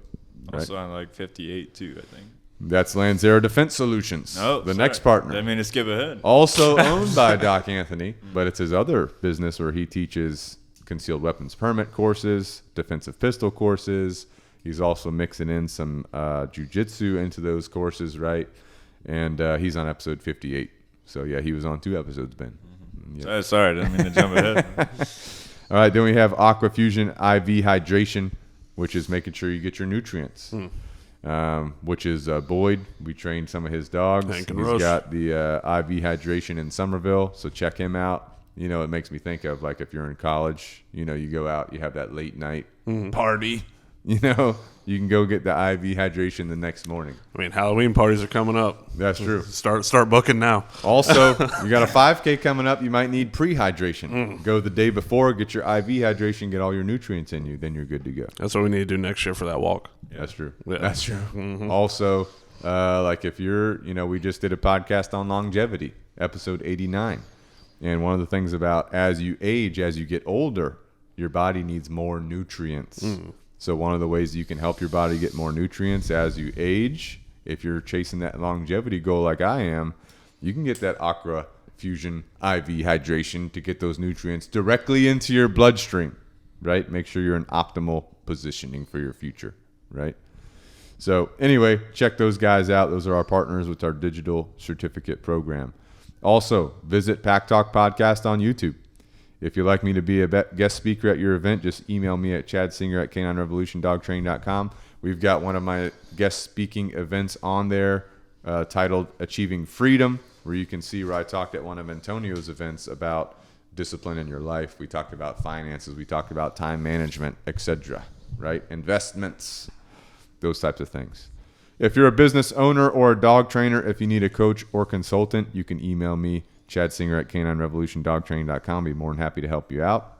Right? Also on like 58 too, I think. That's Lanzero Defense Solutions, next partner. I mean, to skip ahead. Also owned by Doc Anthony, but it's his other business where he teaches concealed weapons permit courses, defensive pistol courses. He's also mixing in some jiu-jitsu into those courses, right? And he's on episode 58. So, yeah, he was on 2 episodes, Ben. Yeah. Sorry, I didn't mean to jump ahead. All right, then we have Aquafusion IV Hydration, which is making sure you get your nutrients. Which is Boyd. We trained some of his dogs. He's got the IV hydration in Summerville, so check him out. It makes me think of like if you're in college, you go out, you have that late night party. You can go get the IV hydration the next morning. I mean, Halloween parties are coming up. That's true. Start booking now. Also, you got a 5K coming up. You might need pre-hydration. Go the day before, get your IV hydration, get all your nutrients in you. Then you're good to go. That's what we need to do next year for that walk. Yeah. That's true. Yeah. That's true. Also, like if you're, we just did a podcast on longevity, episode 89. And one of the things about as you age, as you get older, your body needs more nutrients. So one of the ways you can help your body get more nutrients as you age, if you're chasing that longevity goal like I am, you can get that Aqua Fusion IV hydration to get those nutrients directly into your bloodstream, right? Make sure you're in optimal positioning for your future, right? So anyway, check those guys out. Those are our partners with our digital certificate program. Also, visit Pack Talk Podcast on YouTube. If you'd like me to be a guest speaker at your event, just email me at chadsinger@caninerevolutiondogtraining.com. We've got one of my guest speaking events on there titled Achieving Freedom, where you can see where I talked at one of Antonio's events about discipline in your life. We talked about finances. We talked about time management, etc., right? Investments, those types of things. If you're a business owner or a dog trainer, if you need a coach or consultant, you can email me, chadsinger@caninerevolutiondogtraining.com. Be more than happy to help you out.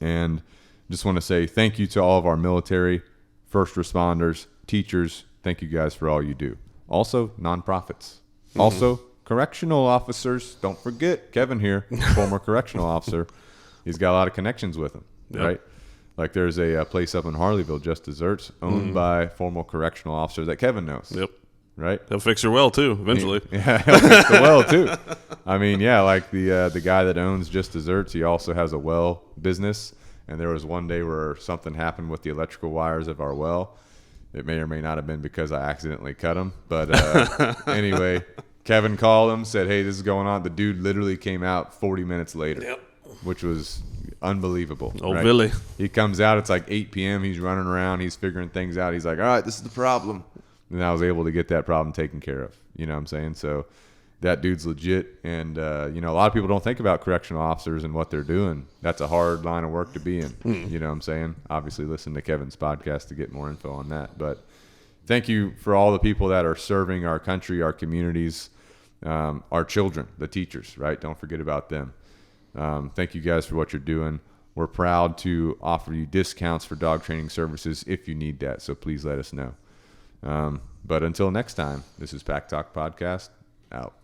And just want to say thank you to all of our military, first responders, teachers. Thank you guys for all you do. Also, nonprofits. Also, correctional officers. Don't forget Kevin here, former correctional officer. He's got a lot of connections with him, right? Like there's a place up in Harleyville, Just Desserts, owned by former correctional officer that Kevin knows. Yep. Right? They'll fix your well, too, eventually. He'll fix the well, too. I mean, yeah, like the guy that owns Just Desserts, he also has a well business. And there was one day where something happened with the electrical wires of our well. It may or may not have been because I accidentally cut them. But anyway, Kevin called him, said, hey, this is going on. The dude literally came out 40 minutes later, which was unbelievable. Oh, right? Billy. He comes out. It's like 8 p.m. He's running around. He's figuring things out. He's like, all right, this is the problem. And I was able to get that problem taken care of. You know what I'm saying? So that dude's legit. And, you know, a lot of people don't think about correctional officers and what they're doing. That's a hard line of work to be in. You know what I'm saying? Obviously, listen to Kevin's podcast to get more info on that. But thank you for all the people that are serving our country, our communities, our children, the teachers, right? Don't forget about them. Thank you guys for what you're doing. We're proud to offer you discounts for dog training services if you need that. So please let us know. But until next time, this is Pack Talk Podcast, out.